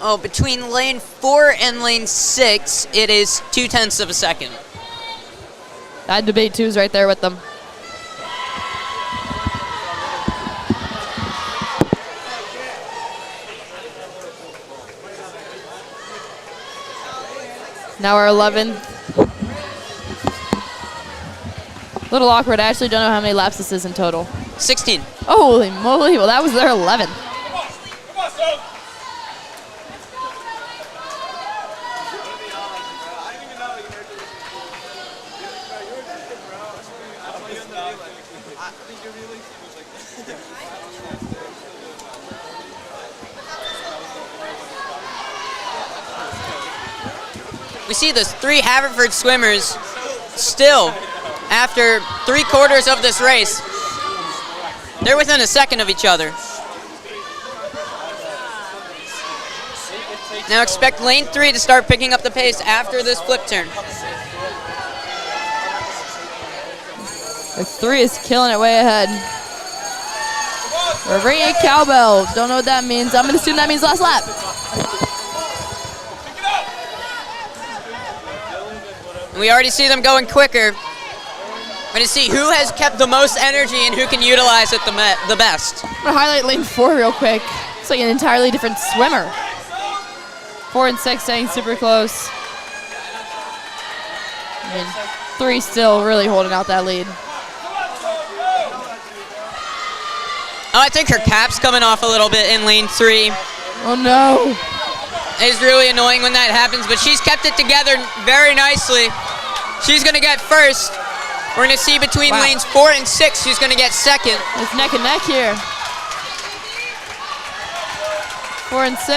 Oh, between lane 4 and lane 6, it is 0.2 of a second. That debate 2 is right there with them. Now our 11th. A little awkward. I actually don't know how many laps this is in total. 16. Holy moly. Well, that was their 11th. We see the 3 Haverford swimmers still, after 3/4 of this race, they're within a second of each other. Now expect lane 3 to start picking up the pace after this flip turn. The 3 is killing it way ahead. We're ringing a cowbell. Don't know what that means. I'm going to assume that means last lap. We already see them going quicker. We're going to see who has kept the most energy and who can utilize it the best. I'm going to highlight lane 4 real quick. It's like an entirely different swimmer. 4 and 6 staying super close. I mean, 3 still really holding out that lead. Oh, I think her cap's coming off a little bit in lane 3. Oh no. It's really annoying when that happens, but she's kept it together very nicely. She's going to get first. We're going to see between lanes 4 and 6 who's going to get second. It's neck and neck here. 4 and 6.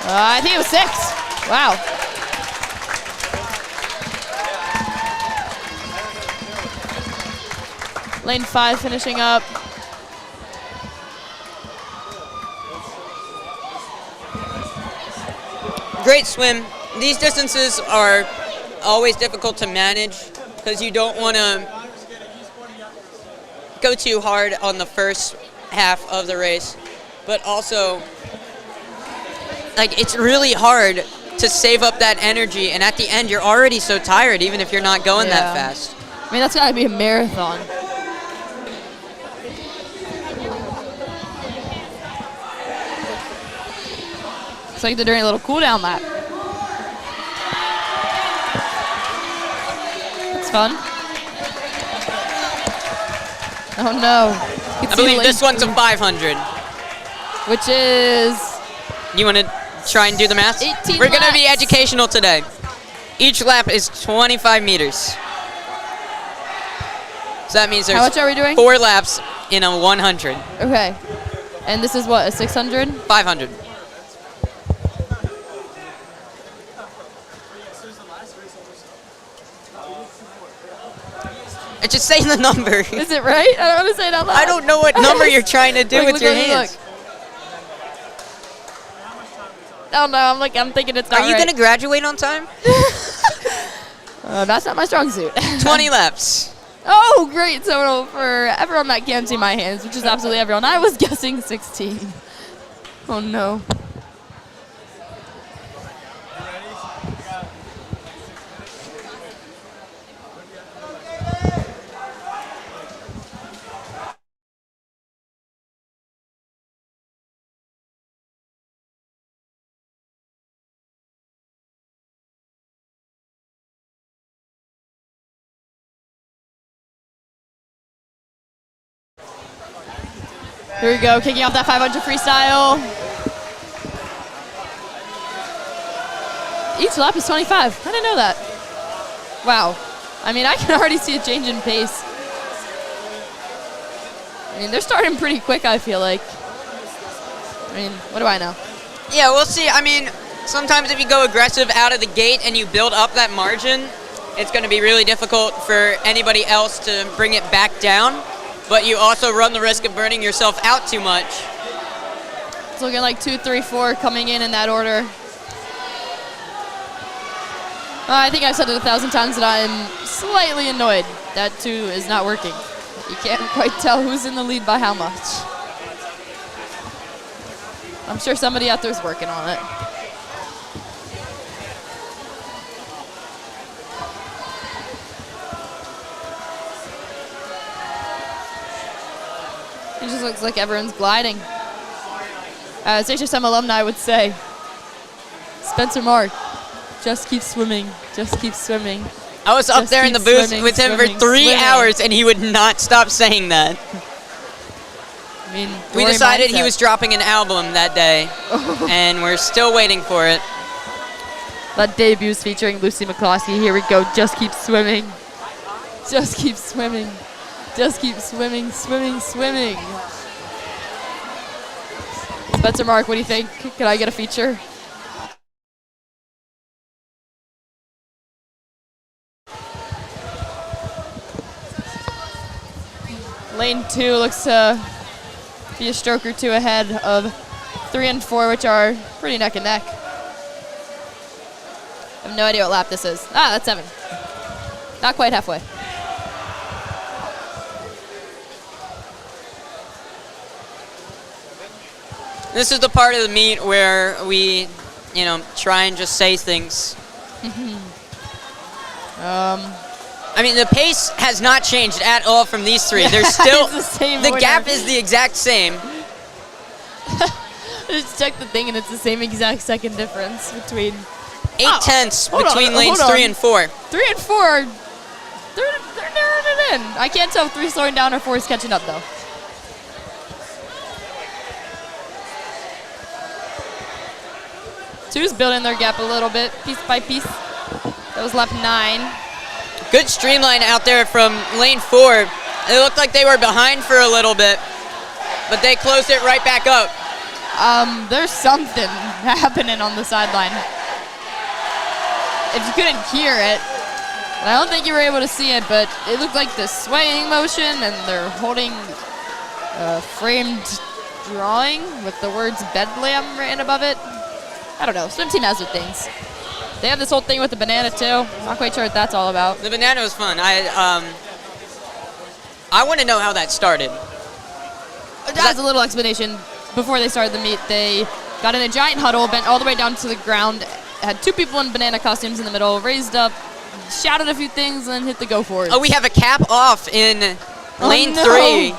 I think it was 6. Wow. Lane 5 finishing up. Great swim. These distances are always difficult to manage because you don't want to go too hard on the first half of the race, but also like it's really hard to save up that energy, and at the end you're already so tired even if you're not going that fast. I mean, that's got to be a marathon. Looks like they're doing a little cool down lap. It's fun. Oh no. I believe this one's a 500. Which is... You want to try and do the math? 18 We're going to be laps. educational today. Each lap is 25 meters. So that means there's How much are we doing? 4 laps in a 100. Okay. And this is what, a 600? 500. It's just saying the number. Is it right? I don't want to say it out loud. I don't know what number you're trying to do Look, with look, your look, hands. look. Oh no, I'm thinking it's not Are you going to graduate on time? That's not my strong suit. 20 laps. Oh, great total for everyone that can't see my hands, which is absolutely everyone. I was guessing 16. Oh no. Here we go, kicking off that 500 freestyle. Each lap is 25. I didn't know that. Wow. I mean, I can already see a change in pace. I mean, they're starting pretty quick, I feel like. I mean, what do I know? Yeah, we'll see. I mean, sometimes if you go aggressive out of the gate and you build up that margin, it's going to be really difficult for anybody else to bring it back down. But you also run the risk of burning yourself out too much. It's looking like 2, 3, 4 coming in that order. I think I've said it 1,000 times that I'm slightly annoyed that 2 is not working. You can't quite tell who's in the lead by how much. I'm sure somebody out there's working on it. It just looks like everyone's gliding. As HSM alumni would say, Spencer Mark, just keep swimming, just keep swimming. I was up Just there in the keep booth swimming, with him swimming, for 3 swimming. hours, and he would not stop saying that. I mean, We glory decided he mindset. was dropping an album that day, and we're still waiting for it. That debut's featuring Lucy McCloskey. Here we go. Just keep swimming. Just keep swimming. Just keep swimming, swimming, swimming. Spencer Mark, what do you think? Can I get a feature? Lane 2 looks to be a stroke or 2 ahead of 3 and 4, which are pretty neck and neck. I have no idea what lap this is. Ah, that's 7. Not quite halfway. This is the part of the meet where we, try and just say things. I mean, the pace has not changed at all from these three. They're still it's the same the order. gap is the exact same. Just check the thing, and it's the same exact second difference between 8/10 hold on, between lanes hold on. 3 and 4. 3 and 4. They're narrowing it in. I can't tell if 3's slowing down or 4 is catching up, though. Two's building their gap a little bit, piece by piece. That was lap 9. Good streamline out there from lane 4. It looked like they were behind for a little bit, but they closed it right back up. There's something happening on the sideline. If you couldn't hear it, and I don't think you were able to see it, but it looked like the swaying motion, and they're holding a framed drawing with the words Bedlam written above it. I don't know. Swim team has their things. They have this whole thing with the banana too. Not quite sure what that's all about. The banana was fun. I want to know how that started. That's a little explanation. Before they started the meet, they got in a giant huddle, bent all the way down to the ground, had 2 people in banana costumes in the middle, raised up, shouted a few things, and hit the go for it. Oh, we have a cap off in lane 3.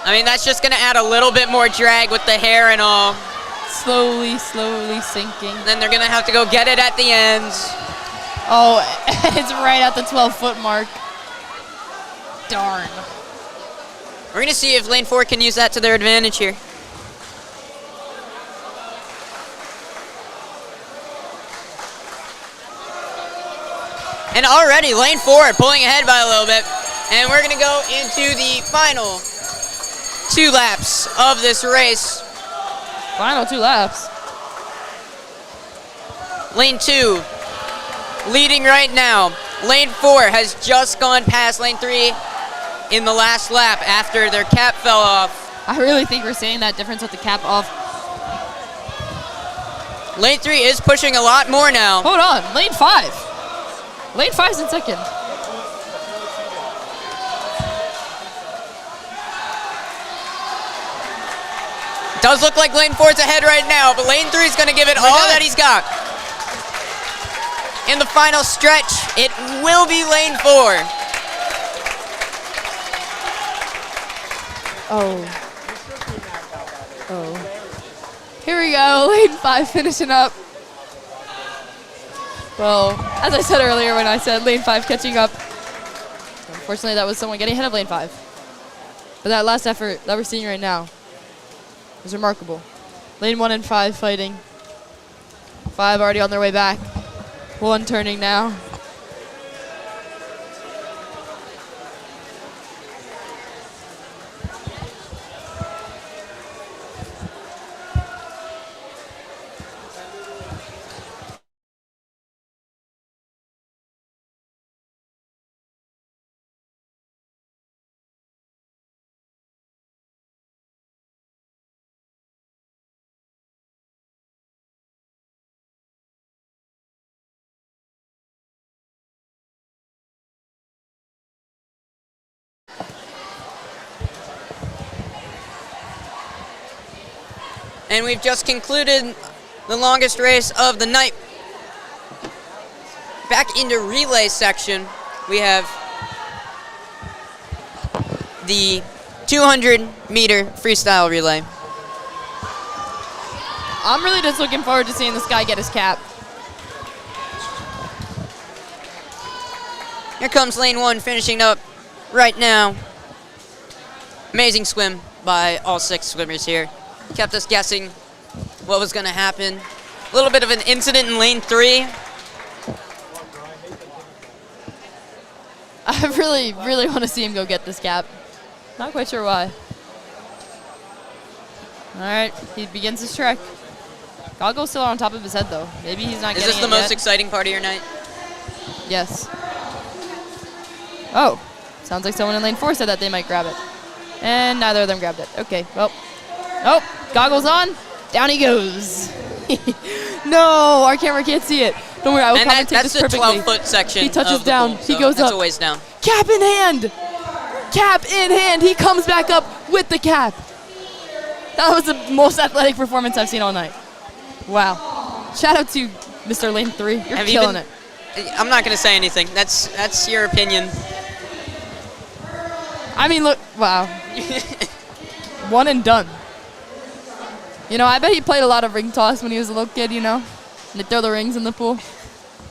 I mean, that's just going to add a little bit more drag with the hair and all. Slowly sinking. Then they're going to have to go get it at the ends. Oh, it's right at the 12-foot mark. Darn. We're going to see if lane 4 can use that to their advantage here. And already lane 4 pulling ahead by a little bit. And we're going to go into the final 2 laps of this race. Final 2 laps. Lane 2 leading right now. Lane 4 has just gone past lane 3 in the last lap after their cap fell off. I really think we're seeing that difference with the cap off. Lane 3 is pushing a lot more now. Hold on, lane 5. Lane 5's in second. Does look like lane 4's ahead right now, but lane 3 is going to give it all that he's got. In the final stretch, it will be lane 4. Oh. Here we go, lane 5 finishing up. Well, as I said earlier when I said lane 5 catching up, unfortunately that was someone getting ahead of lane 5. But that last effort that we're seeing right now is remarkable. Lane 1 and 5 fighting. 5 already on their way back. 1 turning now. And we've just concluded the longest race of the night. Back into relay section, we have the 200-meter freestyle relay. I'm really just looking forward to seeing this guy get his cap. Here comes lane 1 finishing up right now. Amazing swim by all 6 swimmers here. Kept us guessing what was going to happen. A little bit of an incident in lane 3. I really want to see him go get this cap. Not quite sure why. All right, he begins his trek. Goggle's still on top of his head, though. Maybe he's not getting it Is this the most yet. exciting part of your night? Yes. Oh, sounds like someone in lane 4 said that they might grab it. And neither of them grabbed it. Okay, well. Oh, goggles on. Down he goes. No, our camera can't see it. Don't worry, I will commentate that's this the perfectly. 12-foot section. He touches of the down. pool, He so goes that's up. a ways down. Cap in hand. Cap in hand. He comes back up with the cap. That was the most athletic performance I've seen all night. Wow. Shout out to Mr. Lane 3. You're killing it. I'm not going to say anything. That's your opinion. I mean, look, wow. One and done. You know, I bet he played a lot of ring toss when he was a little kid, you know? And they throw the rings in the pool.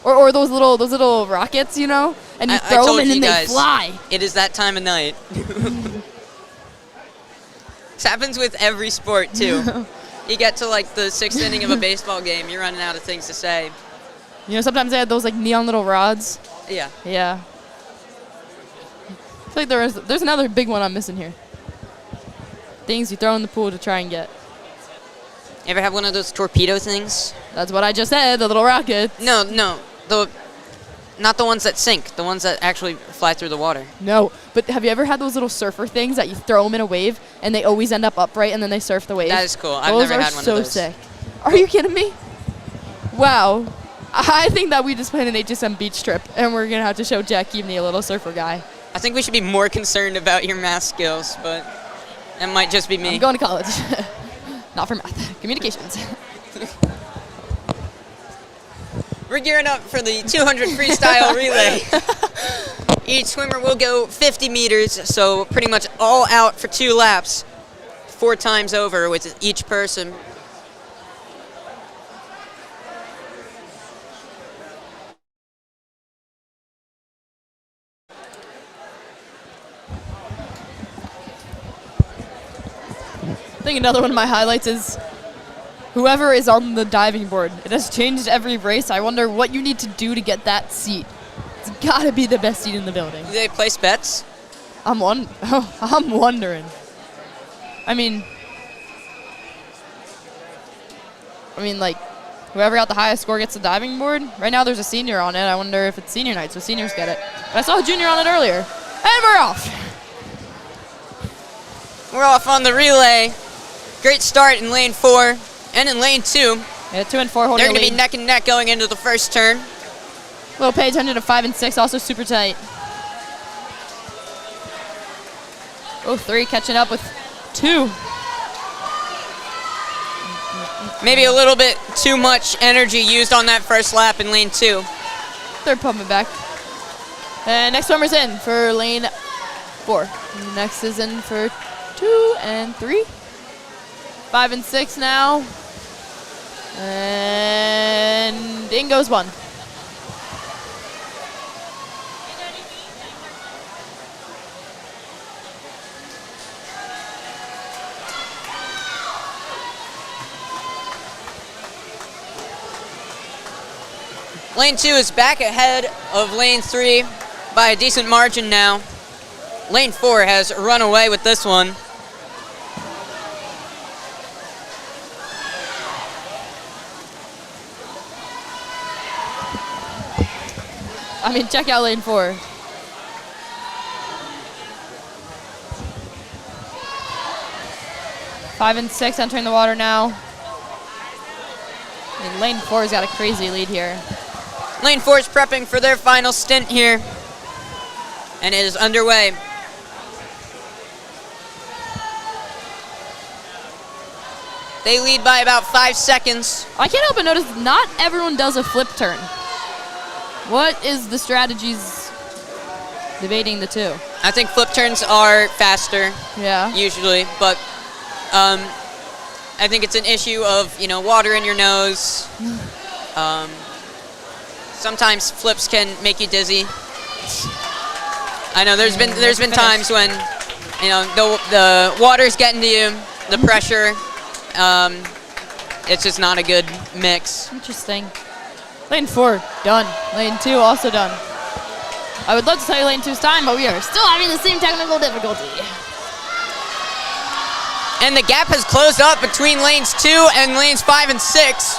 Or those little rockets, you know? And you throw them and then they fly. It is that time of night. This happens with every sport, too. You get to, like, the 6th inning of a baseball game, you're running out of things to say. You know, sometimes they had those, like, neon little rods. Yeah. Yeah. I feel like there's another big one I'm missing here. Things you throw in the pool to try and get. You ever have one of those torpedo things? That's what I just said, the little rockets. No. Not the ones that sink, the ones that actually fly through the water. No, but have you ever had those little surfer things that you throw them in a wave and they always end up upright and then they surf the wave? That is cool. I've never had one of those. Those are so sick. Are you kidding me? Wow. I think that we just planned an HSM beach trip and we're going to have to show Jack Keaveney, a little surfer guy. I think we should be more concerned about your math skills, but that might just be me. I'm going to college. Not for math. Communications. We're gearing up for the 200 freestyle relay. Each swimmer will go 50 meters, so pretty much all out for 2 laps, 4 times over with each person. I think another one of my highlights is whoever is on the diving board. It has changed every race. I wonder what you need to do to get that seat. It's got to be the best seat in the building. Do they place bets? I'm wondering. I mean, like, whoever got the highest score gets the diving board. Right now there's a senior on it. I wonder if it's senior night, so seniors get it. But I saw a junior on it earlier. And we're off. We're off on the relay. Great start in lane 4 and in lane 2. Yeah, 2 and 4 holding They're going to lead. be neck and neck going into the first turn. Little pay attention to 5 and 6, also super tight. Oh, 3 catching up with 2. Maybe a little bit too much energy used on that first lap in lane 2. They're pumping back. And next swimmer's in for lane 4. Next is in for 2 and 3. 5 and 6 now. And in goes 1. Lane 2 is back ahead of lane 3 by a decent margin now. Lane 4 has run away with this one. I mean, check out lane 4. Five and 6 entering the water now. And lane 4's got a crazy lead here. Lane 4 is prepping for their final stint here. And it is underway. They lead by about 5 seconds. I can't help but notice not everyone does a flip turn. What is the strategies debating the two? I think flip turns are faster, Yeah. usually, but I think it's an issue of, water in your nose. Sometimes flips can make you dizzy. I know there's been times when, the water's getting to you, the pressure. It's just not a good mix. Interesting. Lane 4, done. Lane 2, also done. I would love to tell you lane 2's time, but we are still having the same technical difficulty. And the gap has closed up between lanes 2 and lanes 5 and 6.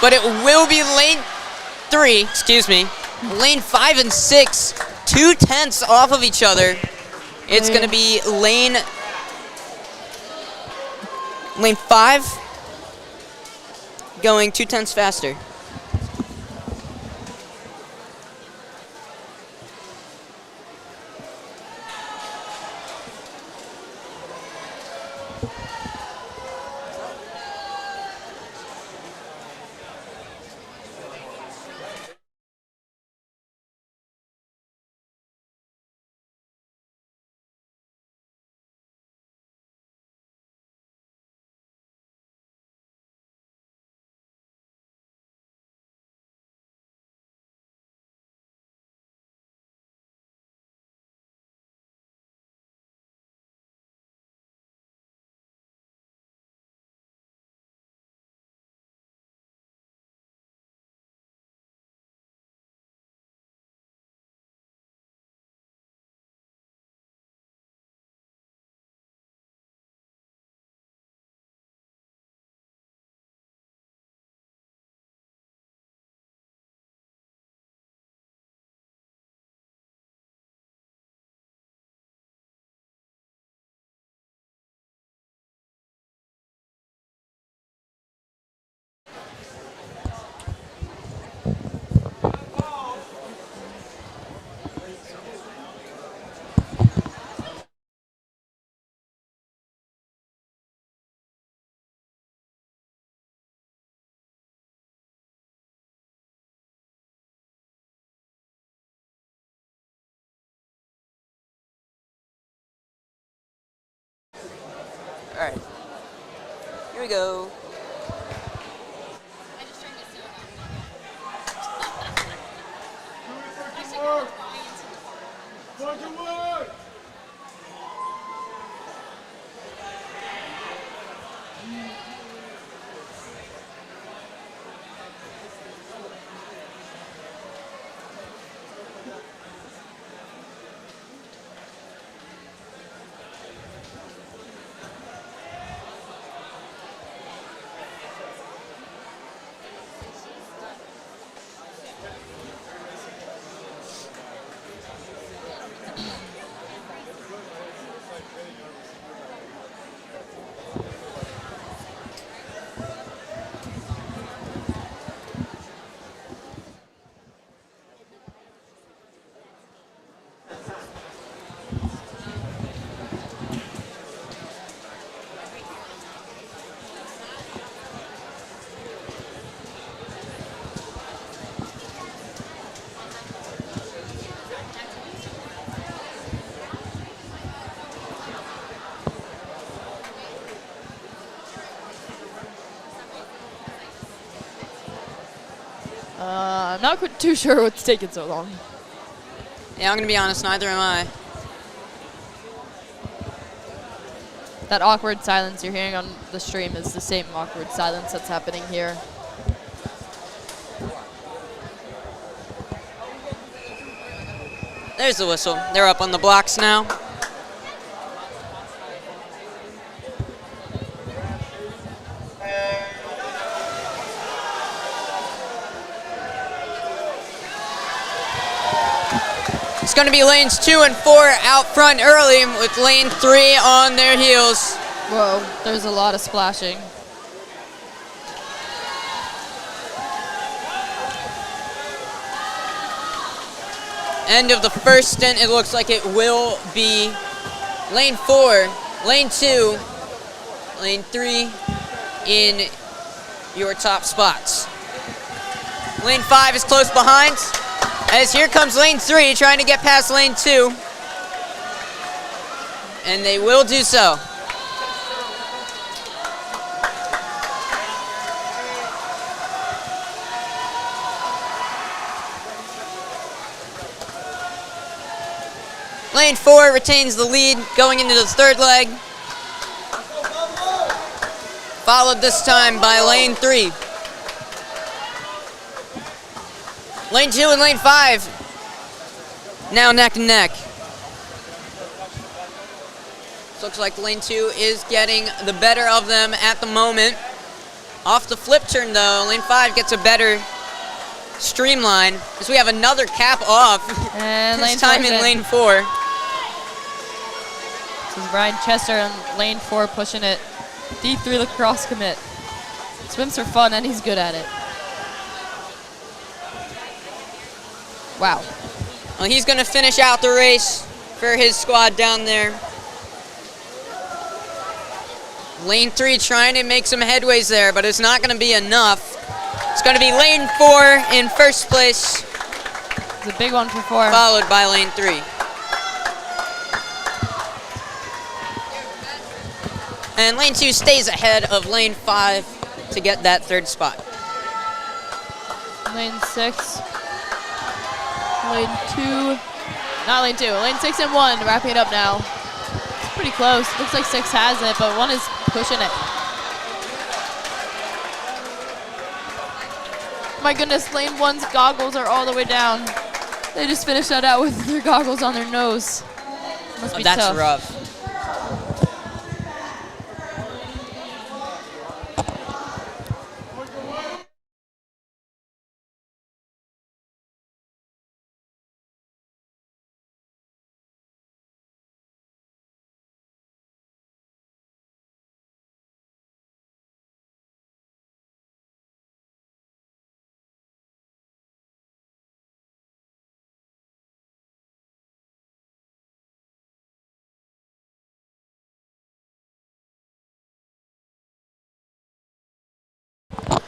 But it will be lane 3, lane 5 and 6, 2/10 off of each other. It's going to be lane 5 going 2/10 faster. All right. Here we go. I'm not too sure what's taking so long. Yeah, I'm going to be honest, neither am I. That awkward silence you're hearing on the stream is the same awkward silence that's happening here. There's the whistle. They're up on the blocks now. It's going to be lanes 2 and 4 out front early with lane 3 on their heels. Whoa, there's a lot of splashing. End of the first stint, it looks like it will be lane 4, lane 2, lane 3 in your top spots. Lane 5 is close behind, as here comes lane 3 trying to get past lane 2. And they will do so. Lane 4 retains the lead going into the third leg. Followed this time by lane 3. Lane 2 and lane 5 now neck and neck. Looks like lane 2 is getting the better of them at the moment. Off the flip turn though, lane 5 gets a better streamline as we have another cap off. And this time in lane 4. This is Brian Chester in lane 4 pushing it. D3 lacrosse commit. Swims for fun and he's good at it. Wow. Well, he's going to finish out the race for his squad down there. Lane 3 trying to make some headways there, but it's not going to be enough. It's going to be lane 4 in first place. It's a big one for 4. Followed by lane 3. And lane 2 stays ahead of lane 5 to get that third spot. Lane 6. Lane 2. Not lane 2. Lane 6 and 1 wrapping it up now. It's pretty close. Looks like 6 has it, but 1 is pushing it. My goodness, lane 1's goggles are all the way down. They just finished that out with their goggles on their nose. Must be That's tough. rough.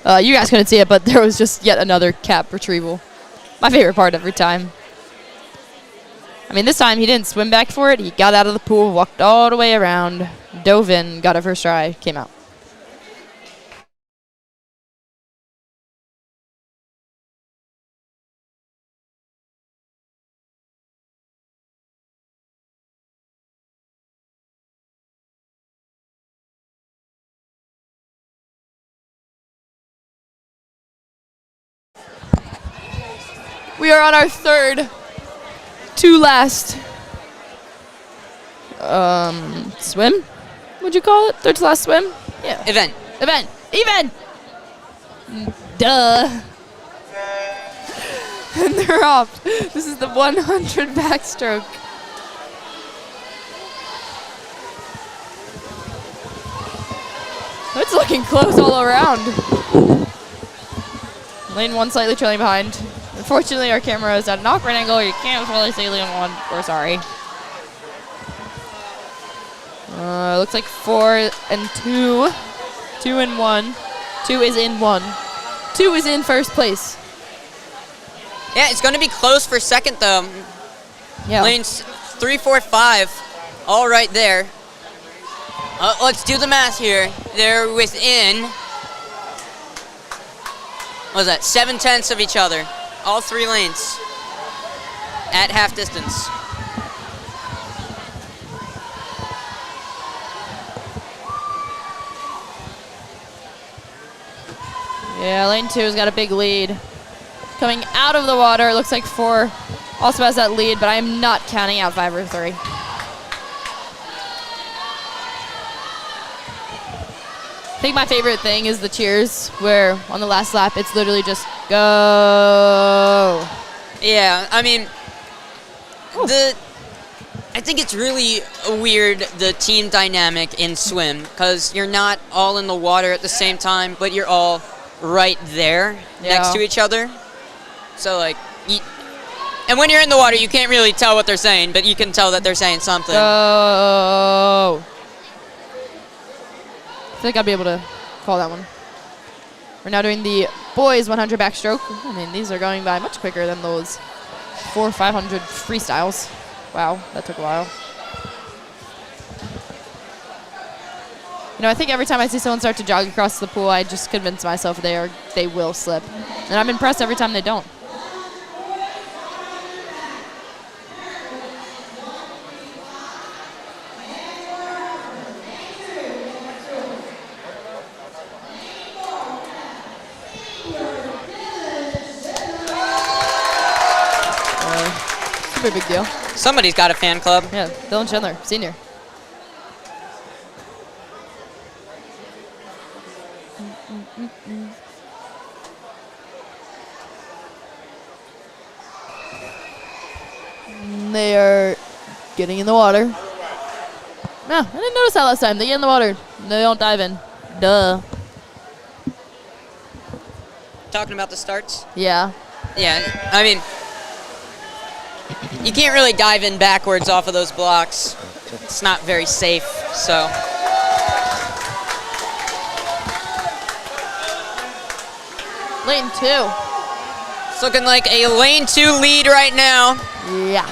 You guys couldn't see it, but there was just yet another cap retrieval. My favorite part every time. I mean, this time he didn't swim back for it. He got out of the pool, walked all the way around, dove in, got it first try, came out. We are on our third to last swim, would you call it? Third to last swim? Yeah. Event. Duh. And they're off. This is the 100 backstroke. It's looking close all around. Lane 1 slightly trailing behind. Unfortunately, our camera is at an awkward angle. You can't fully see lane 1. We're sorry. Looks like 4 and 2. 2 and 1. 2 is in 1. 2 is in first place. Yeah, it's going to be close for second, though. Yeah. Lanes 3, 4, 5, all right there. Let's do the math here. They're within, what was that, 7/10 of each other. All 3 lanes at half distance. Yeah, lane 2's got a big lead. Coming out of the water, it looks like 4 also has that lead, but I am not counting out 5 or 3. I think my favorite thing is the cheers, where on the last lap, it's literally just go. Yeah, I mean, I think it's really weird, the team dynamic in swim, because you're not all in the water at the same time, but you're all right there next to each other. So, like, and when you're in the water, you can't really tell what they're saying, but you can tell that they're saying something. Go. I think I'll be able to call that one. We're now doing the boys 100 backstroke. I mean, these are going by much quicker than those 400, 500 freestyles. Wow, that took a while. You know, I think every time I see someone start to jog across the pool, I just convince myself they will slip. And I'm impressed every time they don't. Super big deal. Somebody's got a fan club. Yeah, Dylan Schindler, senior. They are getting in the water. No, I didn't notice that last time. They get in the water. They don't dive in. Duh. Talking about the starts? Yeah. Yeah, I mean, you can't really dive in backwards off of those blocks. It's not very safe, so. Lane 2. It's looking like a lane 2 lead right now. Yeah.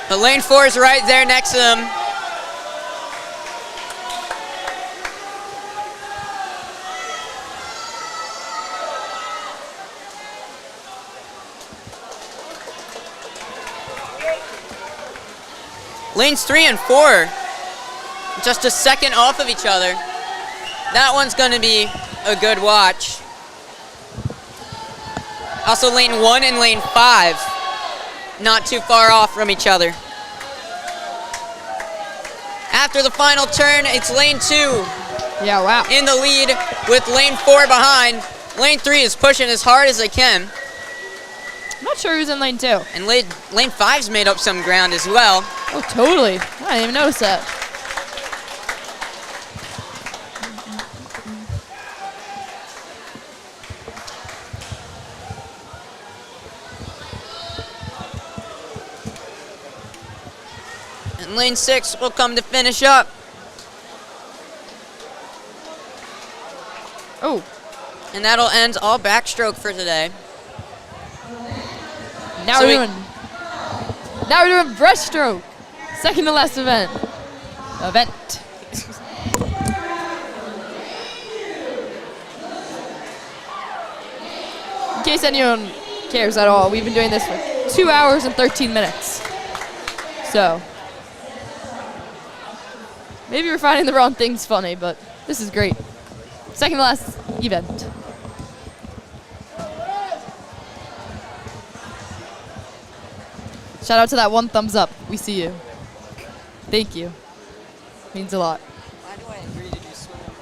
But lane 4 is right there next to them. Lanes 3 and 4, just a second off of each other. That one's going to be a good watch. Also, lane 1 and lane 5, not too far off from each other. After the final turn, it's lane 2 Yeah, wow. in the lead with lane 4 behind. Lane 3 is pushing as hard as they can. I'm not sure who's in lane 2. And lane 5's made up some ground as well. Oh, totally. I didn't even notice that. And lane 6 will come to finish up. Oh. And that'll end all backstroke for today. Now we're doing breaststroke. Second to last event. In case anyone cares at all, we've been doing this for 2 hours and 13 minutes. So, maybe we're finding the wrong things funny, but this is great. Second to last event. Shout out to that one thumbs up. We see you. Thank you. Means a lot. Why do I agree to do swimming?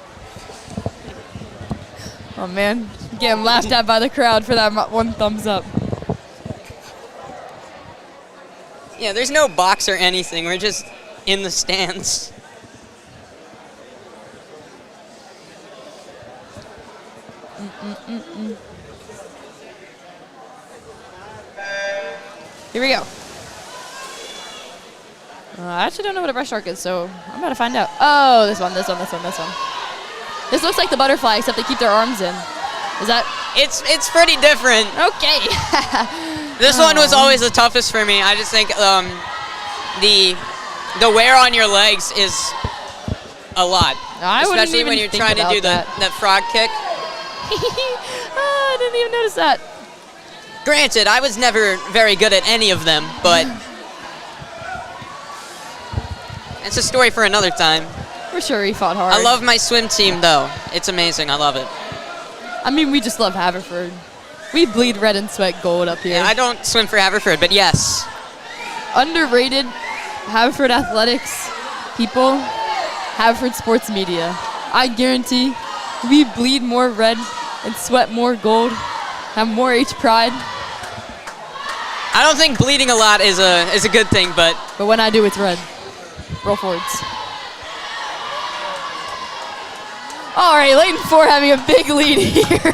Oh man, getting laughed at by the crowd for that one thumbs up. Yeah, there's no box or anything. We're just in the stands. Here we go. I actually don't know what a breaststroke is, so I'm about to find out. Oh, this one. This looks like the butterfly, except they keep their arms in. Is that? It's pretty different. Okay. This one was always the toughest for me. I just think the wear on your legs is a lot. Especially when you're trying to do that frog kick. I didn't even notice that. Granted, I was never very good at any of them, but it's a story for another time. For sure, he fought hard. I love my swim team, though. It's amazing. I love it. I mean, we just love Haverford. We bleed red and sweat gold up here. Yeah, I don't swim for Haverford, but yes. Underrated Haverford athletics people, Haverford sports media. I guarantee we bleed more red and sweat more gold, have more H pride. I don't think bleeding a lot is a good thing, but when I do, it's red. Roll forwards. All right, Lane 4 having a big lead here.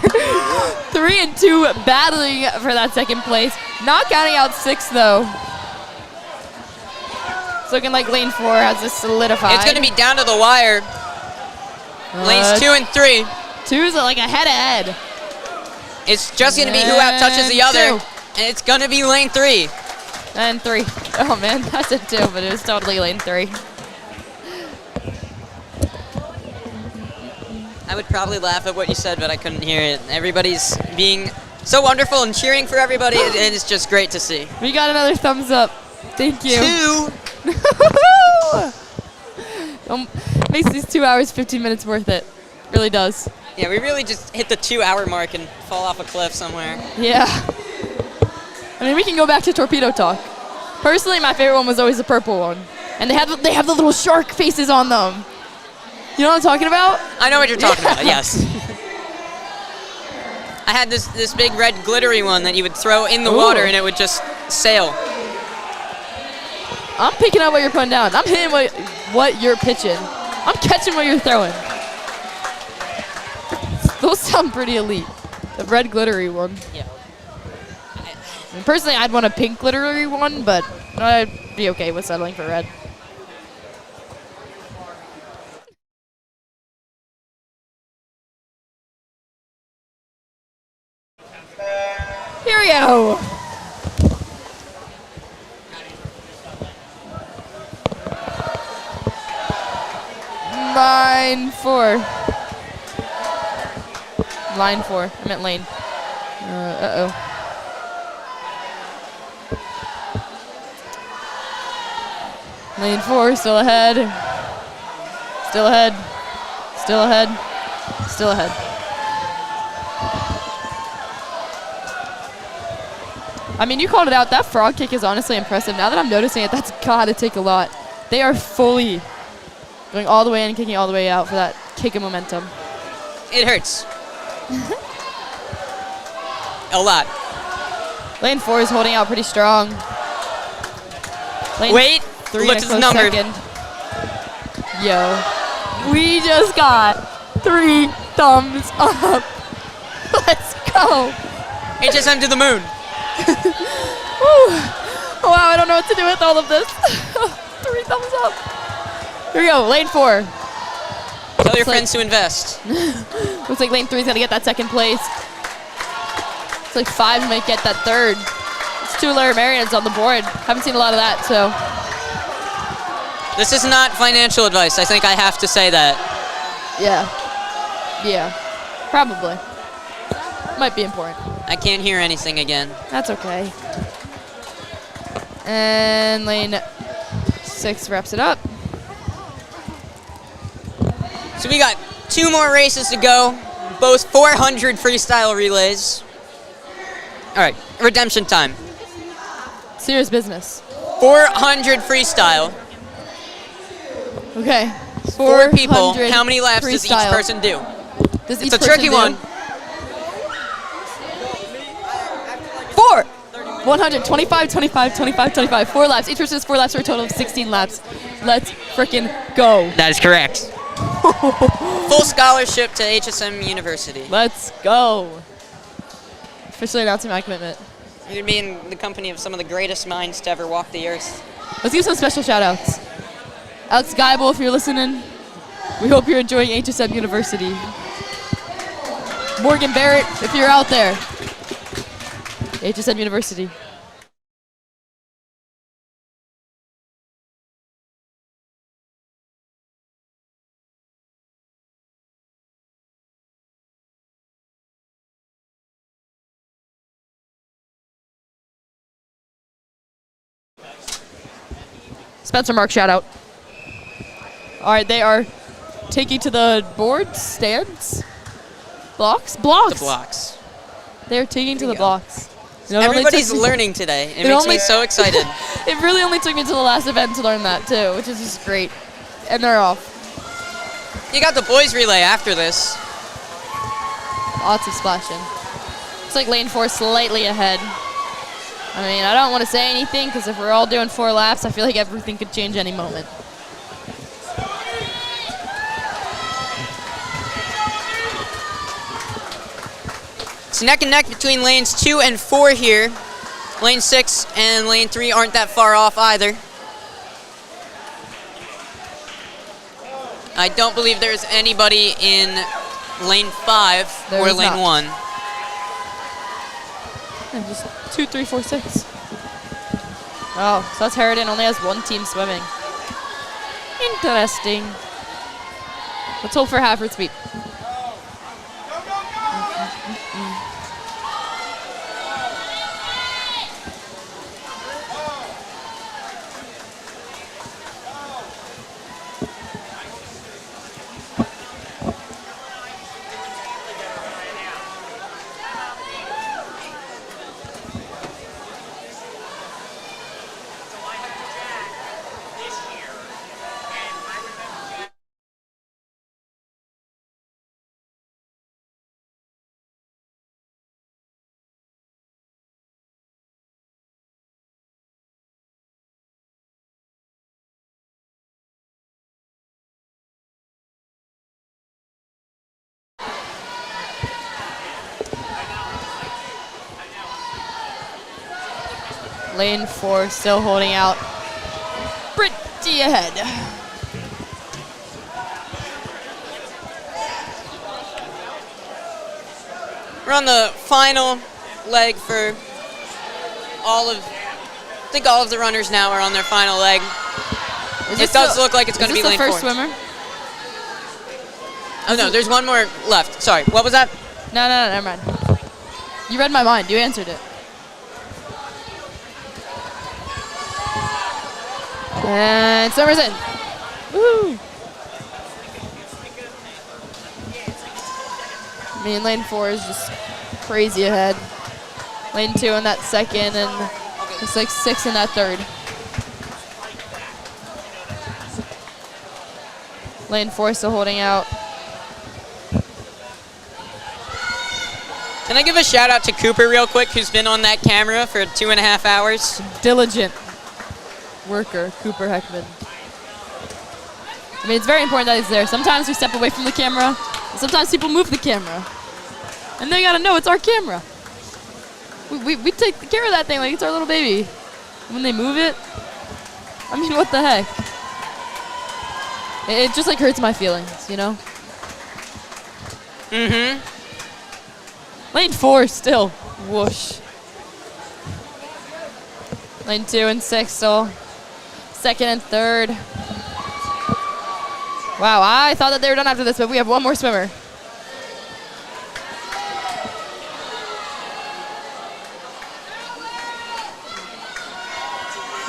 3 and 2 battling for that second place. Not counting out 6 though. It's looking like Lane 4 has this solidified. It's going to be down to the wire. Lanes 2 and 3. 2's like a head-to-head. It's just going to be who out-touches the other. 2. And it's going to be lane 3. And 3. Oh man, I said 2, but it was totally lane 3. I would probably laugh at what you said, but I couldn't hear it. Everybody's being so wonderful and cheering for everybody, and it's just great to see. We got another thumbs up. Thank you. 2. Makes these 2 hours, 15 minutes worth it. Really does. Yeah, we really just hit the 2-hour mark and fall off a cliff somewhere. Yeah. I mean, we can go back to torpedo talk. Personally, my favorite one was always the purple one. And they have the little shark faces on them. You know what I'm talking about? I know what you're talking about, yes. I had this big red glittery one that you would throw in the water and it would just sail. I'm picking up what you're putting down. I'm hitting what you're pitching. I'm catching what you're throwing. Those sound pretty elite. The red glittery one. Yeah. I mean, personally, I'd want a pink glittery one, but I'd be okay with settling for red. Here we go. Line 4. Line 4. I meant lane. Uh-oh. Lane 4, still ahead. Still ahead. Still ahead. Still ahead. I mean, you called it out. That frog kick is honestly impressive. Now that I'm noticing it, that's got to take a lot. They are fully going all the way in and kicking all the way out for that kick of momentum. It hurts. A lot. Lane 4 is holding out pretty strong. Lane Wait, 3 look at the number. Second. Yo, we just got 3 thumbs up. Let's go. HSM to the moon. Oh, wow, I don't know what to do with all of this. 3 thumbs up. Here we go, lane 4. Tell your friends to invest. Looks like lane 3 is going to get that second place. Looks like 5 might get that third. It's 2 Laramarians on the board. Haven't seen a lot of that, so. This is not financial advice. I think I have to say that. Yeah. Yeah. Probably. Might be important. I can't hear anything again. That's okay. And lane 6 wraps it up. So we got 2 more races to go, both 400 freestyle relays. All right, redemption time. Serious business. 400 freestyle. Okay. 4 people. How many laps freestyle. does each person do? Does It's a tricky one. 4. 100, 25, 25, 25, 25. 4 laps. Each person has 4 laps for a total of 16 laps. Let's frickin' go. That is correct. Full scholarship to HSM University. Let's go. Officially announcing my commitment. You're going to be in the company of some of the greatest minds to ever walk the earth. Let's give some special shout outs. Alex Geibel, if you're listening, we hope you're enjoying HSM University. Morgan Barrett, if you're out there, HSM University. Spencer Mark shout out. All right, they are taking to the boards, stands, blocks. The blocks. They're taking to the go. blocks. Everybody's learning today. It makes me so excited. It really only took me to the last event to learn that too, which is just great. And they're off. You got the boys relay after this. Lots of splashing. It's like lane 4 slightly ahead. I mean, I don't want to say anything because if we're all doing 4 laps, I feel like everything could change any moment. It's neck and neck between lanes 2 and 4 here. Lane 6 and lane 3 aren't that far off either. I don't believe there's anybody in lane 5 There or is lane not. 1. And just 2, 3, 4, 6. Oh, so that's Harriton only has 1 team swimming. Interesting. Let's hope for Haverford sweep. Lane 4 still holding out. Pretty ahead. We're on the final leg for I think all of the runners now are on their final leg. It does look like it's going to be lane 4. Is this the first swimmer? Oh no, there's one more left. Sorry, what was that? No, never mind. You read my mind. You answered it. And swimmers in. Woo! I mean, lane 4 is just crazy ahead. Lane 2 in that second, and it's like 6 in that third. Lane 4 still holding out. Can I give a shout out to Cooper real quick, who's been on that camera for 2.5 hours? Diligent worker, Cooper Heckman. I mean, it's very important that he's there. Sometimes we step away from the camera, and sometimes people move the camera. And they gotta know it's our camera. We take care of that thing like it's our little baby. When they move it, I mean, what the heck? It just like hurts my feelings, you know? Mm-hmm. Lane 4 still. Whoosh. Lane 2 and 6 still. Second and third. Wow, I thought that they were done after this, but we have one more swimmer.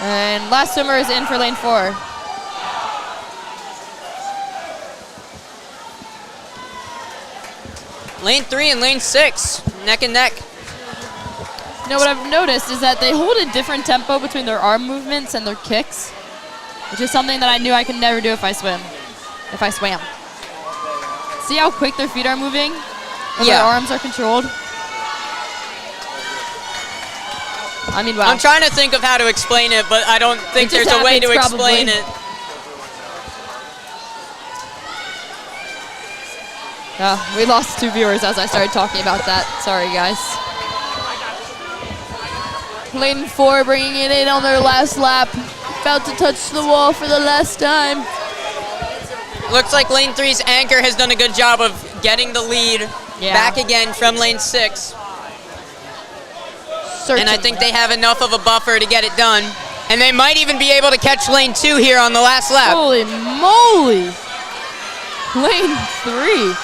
And last swimmer is in for lane 4. Lane 3 and lane 6, neck and neck. You know, what I've noticed is that they hold a different tempo between their arm movements and their kicks, which is something that I knew I could never do if I swam. See how quick their feet are moving? When their arms are controlled? I mean, wow. I'm trying to think of how to explain it, but I don't think there's a way to explain it. We lost 2 viewers as I started talking about that. Sorry, guys. Lane 4 bringing it in on their last lap. About to touch the wall for the last time. Looks like lane 3's anchor has done a good job of getting the lead back again from lane 6. Certainly. And I think they have enough of a buffer to get it done. And they might even be able to catch lane 2 here on the last lap. Holy moly. Lane 3.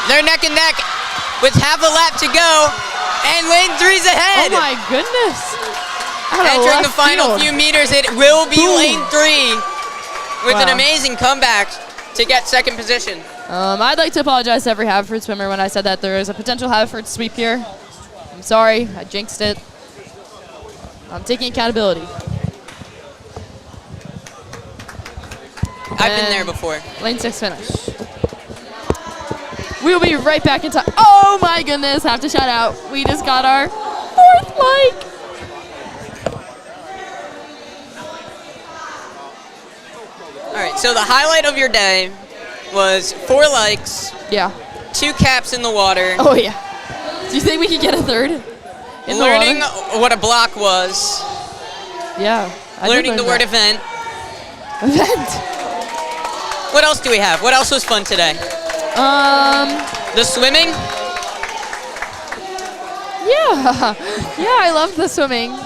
They're neck and neck with half a lap to go. And lane 3's ahead. Oh my goodness. Entering the final few meters, it will be lane 3 with an amazing comeback to get second position. I'd like to apologize to every Haverford swimmer when I said that there is a potential Haverford sweep here. I'm sorry, I jinxed it. I'm taking accountability. I've been there before. Lane 6 finish. We'll be right back in time. Oh my goodness, have to shout out. We just got our 4th like. All right, so the highlight of your day was 4 likes. Yeah. 2 caps in the water. Oh yeah. Do you think we could get a 3rd? Learning what a block was. Yeah. Learning the word event. Event. What else do we have? What else was fun today? The swimming? Yeah. Yeah, I love the swimming.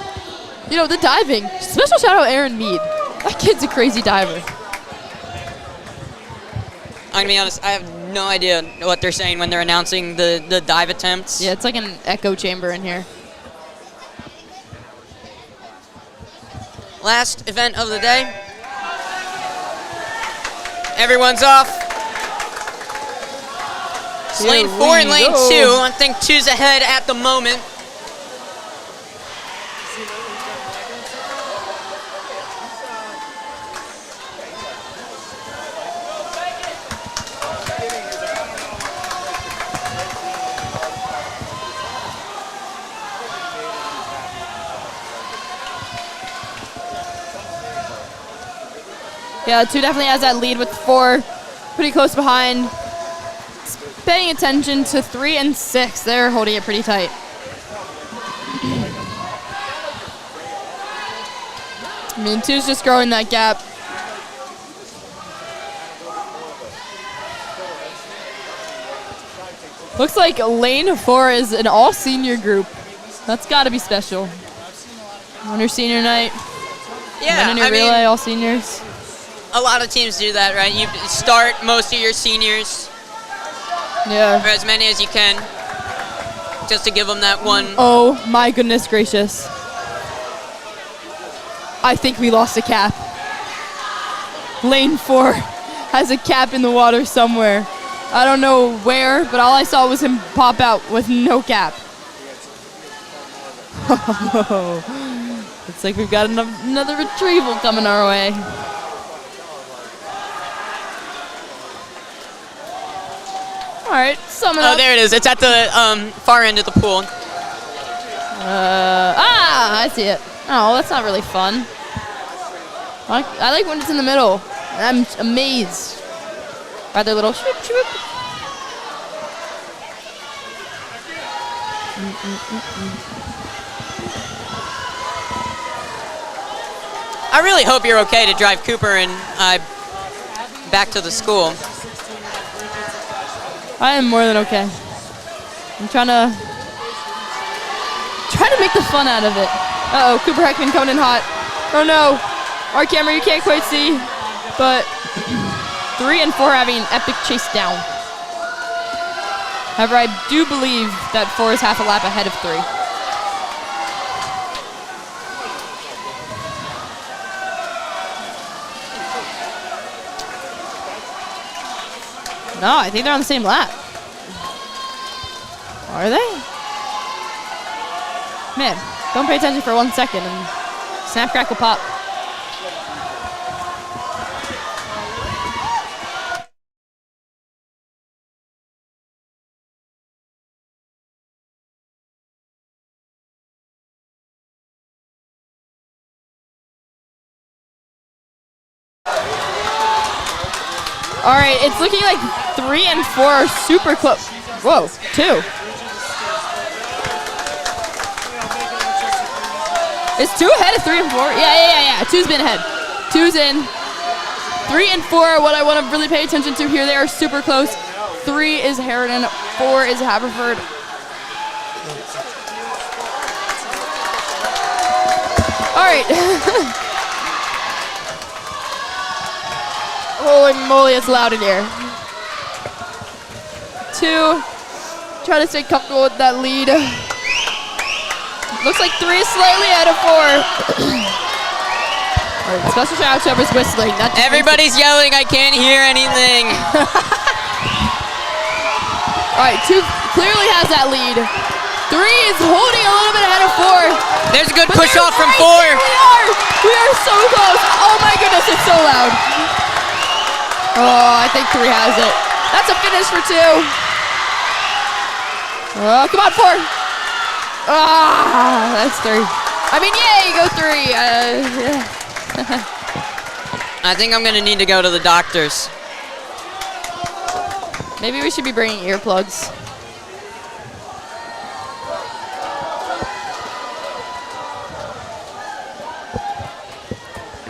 You know, the diving. Special shout out Aaron Mead. That kid's a crazy diver. I'm gonna be honest, I have no idea what they're saying when they're announcing the dive attempts. Yeah, it's like an echo chamber in here. Last event of the day. Everyone's off. It's lane 4 and lane 2. I think 2's ahead at the moment. Yeah, 2 definitely has that lead with 4 pretty close behind. Paying attention to 3 and 6. They're holding it pretty tight. I mean, 2's just growing that gap. Looks like lane 4 is an all-senior group. That's got to be special. On your senior night. Yeah, on your relay, all seniors. A lot of teams do that, right? You start most of your seniors. Yeah. Or as many as you can. Just to give them that one. Oh my goodness gracious. I think we lost a cap. Lane 4 has a cap in the water somewhere. I don't know where, but all I saw was him pop out with no cap. Looks like we've got another retrieval coming our way. All right, summon up. Oh, there it is. It's at the far end of the pool. I see it. Oh, that's not really fun. I like when it's in the middle. I'm amazed by their little swoop, swoop. I really hope you're okay to drive Cooper and I back to the school. I am more than okay. I'm trying to make the fun out of it. Uh-oh, Cooper Heckman coming in hot. Oh no, our camera you can't quite see. but 3 and 4 having an epic chase down. However, I do believe that 4 is half a lap ahead of 3. No, I think they're on the same lap. Are they? Man, don't pay attention for 1 second and snap, crackle, pop. All right, it's looking like 3 and 4 are super close. Whoa, 2. Is 2 ahead of 3 and 4? Yeah. 2's been ahead. 2's in. 3 and 4, what I want to really pay attention to here, they are super close. 3 is Harriton, 4 is Haverford. All right. Holy moly, it's loud in here. 2, try to stay comfortable with that lead. Looks like 3 is slightly ahead of 4. All right, special shout out to whoever's whistling. Everybody's yelling, I can't hear anything. All right, 2 clearly has that lead. 3 is holding a little bit ahead of 4. There's a good push off from 4. We are so close. Oh my goodness, it's so loud. Oh, I think 3 has it. That's a finish for 2. Oh, come on, 4. Ah, that's 3. I mean, yay, go 3. I think I'm gonna need to go to the doctor's. Maybe we should be bringing earplugs.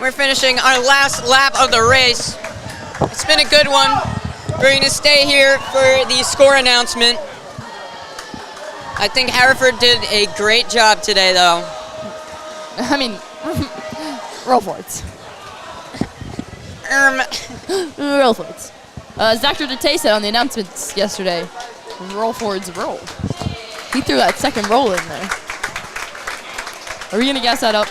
We're finishing our last lap of the race. It's been a good one. We're going to stay here for the score announcement. I think Haverford did a great job today, though. I mean, roll forwards. Roll forwards. As Dr. Dete said on the announcements yesterday, roll forwards roll. He threw that second roll in there. Are we going to gas that up?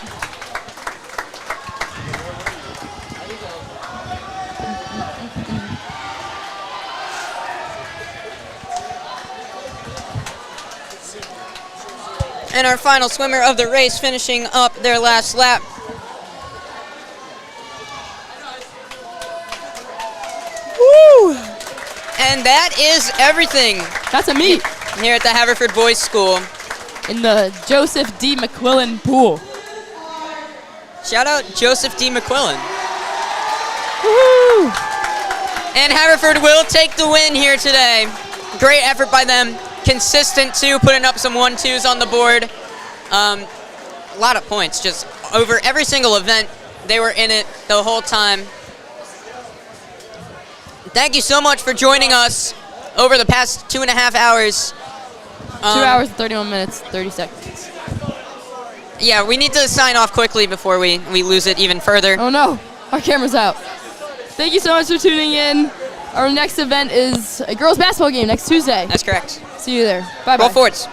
And our final swimmer of the race finishing up their last lap. Woo! And that is everything. That's a meet. Here at the Haverford Boys School. In the Joseph D. McQuillan pool. Shout out Joseph D. McQuillan. Woo! And Haverford will take the win here today. Great effort by them. Consistent too, putting up some 1-2s on the board. A lot of points, just over every single event. They were in it the whole time. Thank you so much for joining us over the past 2.5 hours. 2 hours and 31 minutes, 30 seconds. Yeah, we need to sign off quickly before we lose it even further. Oh no, our camera's out. Thank you so much for tuning in. Our next event is a girls' basketball game next Tuesday. That's correct. See you there. Bye-bye. Roll forwards.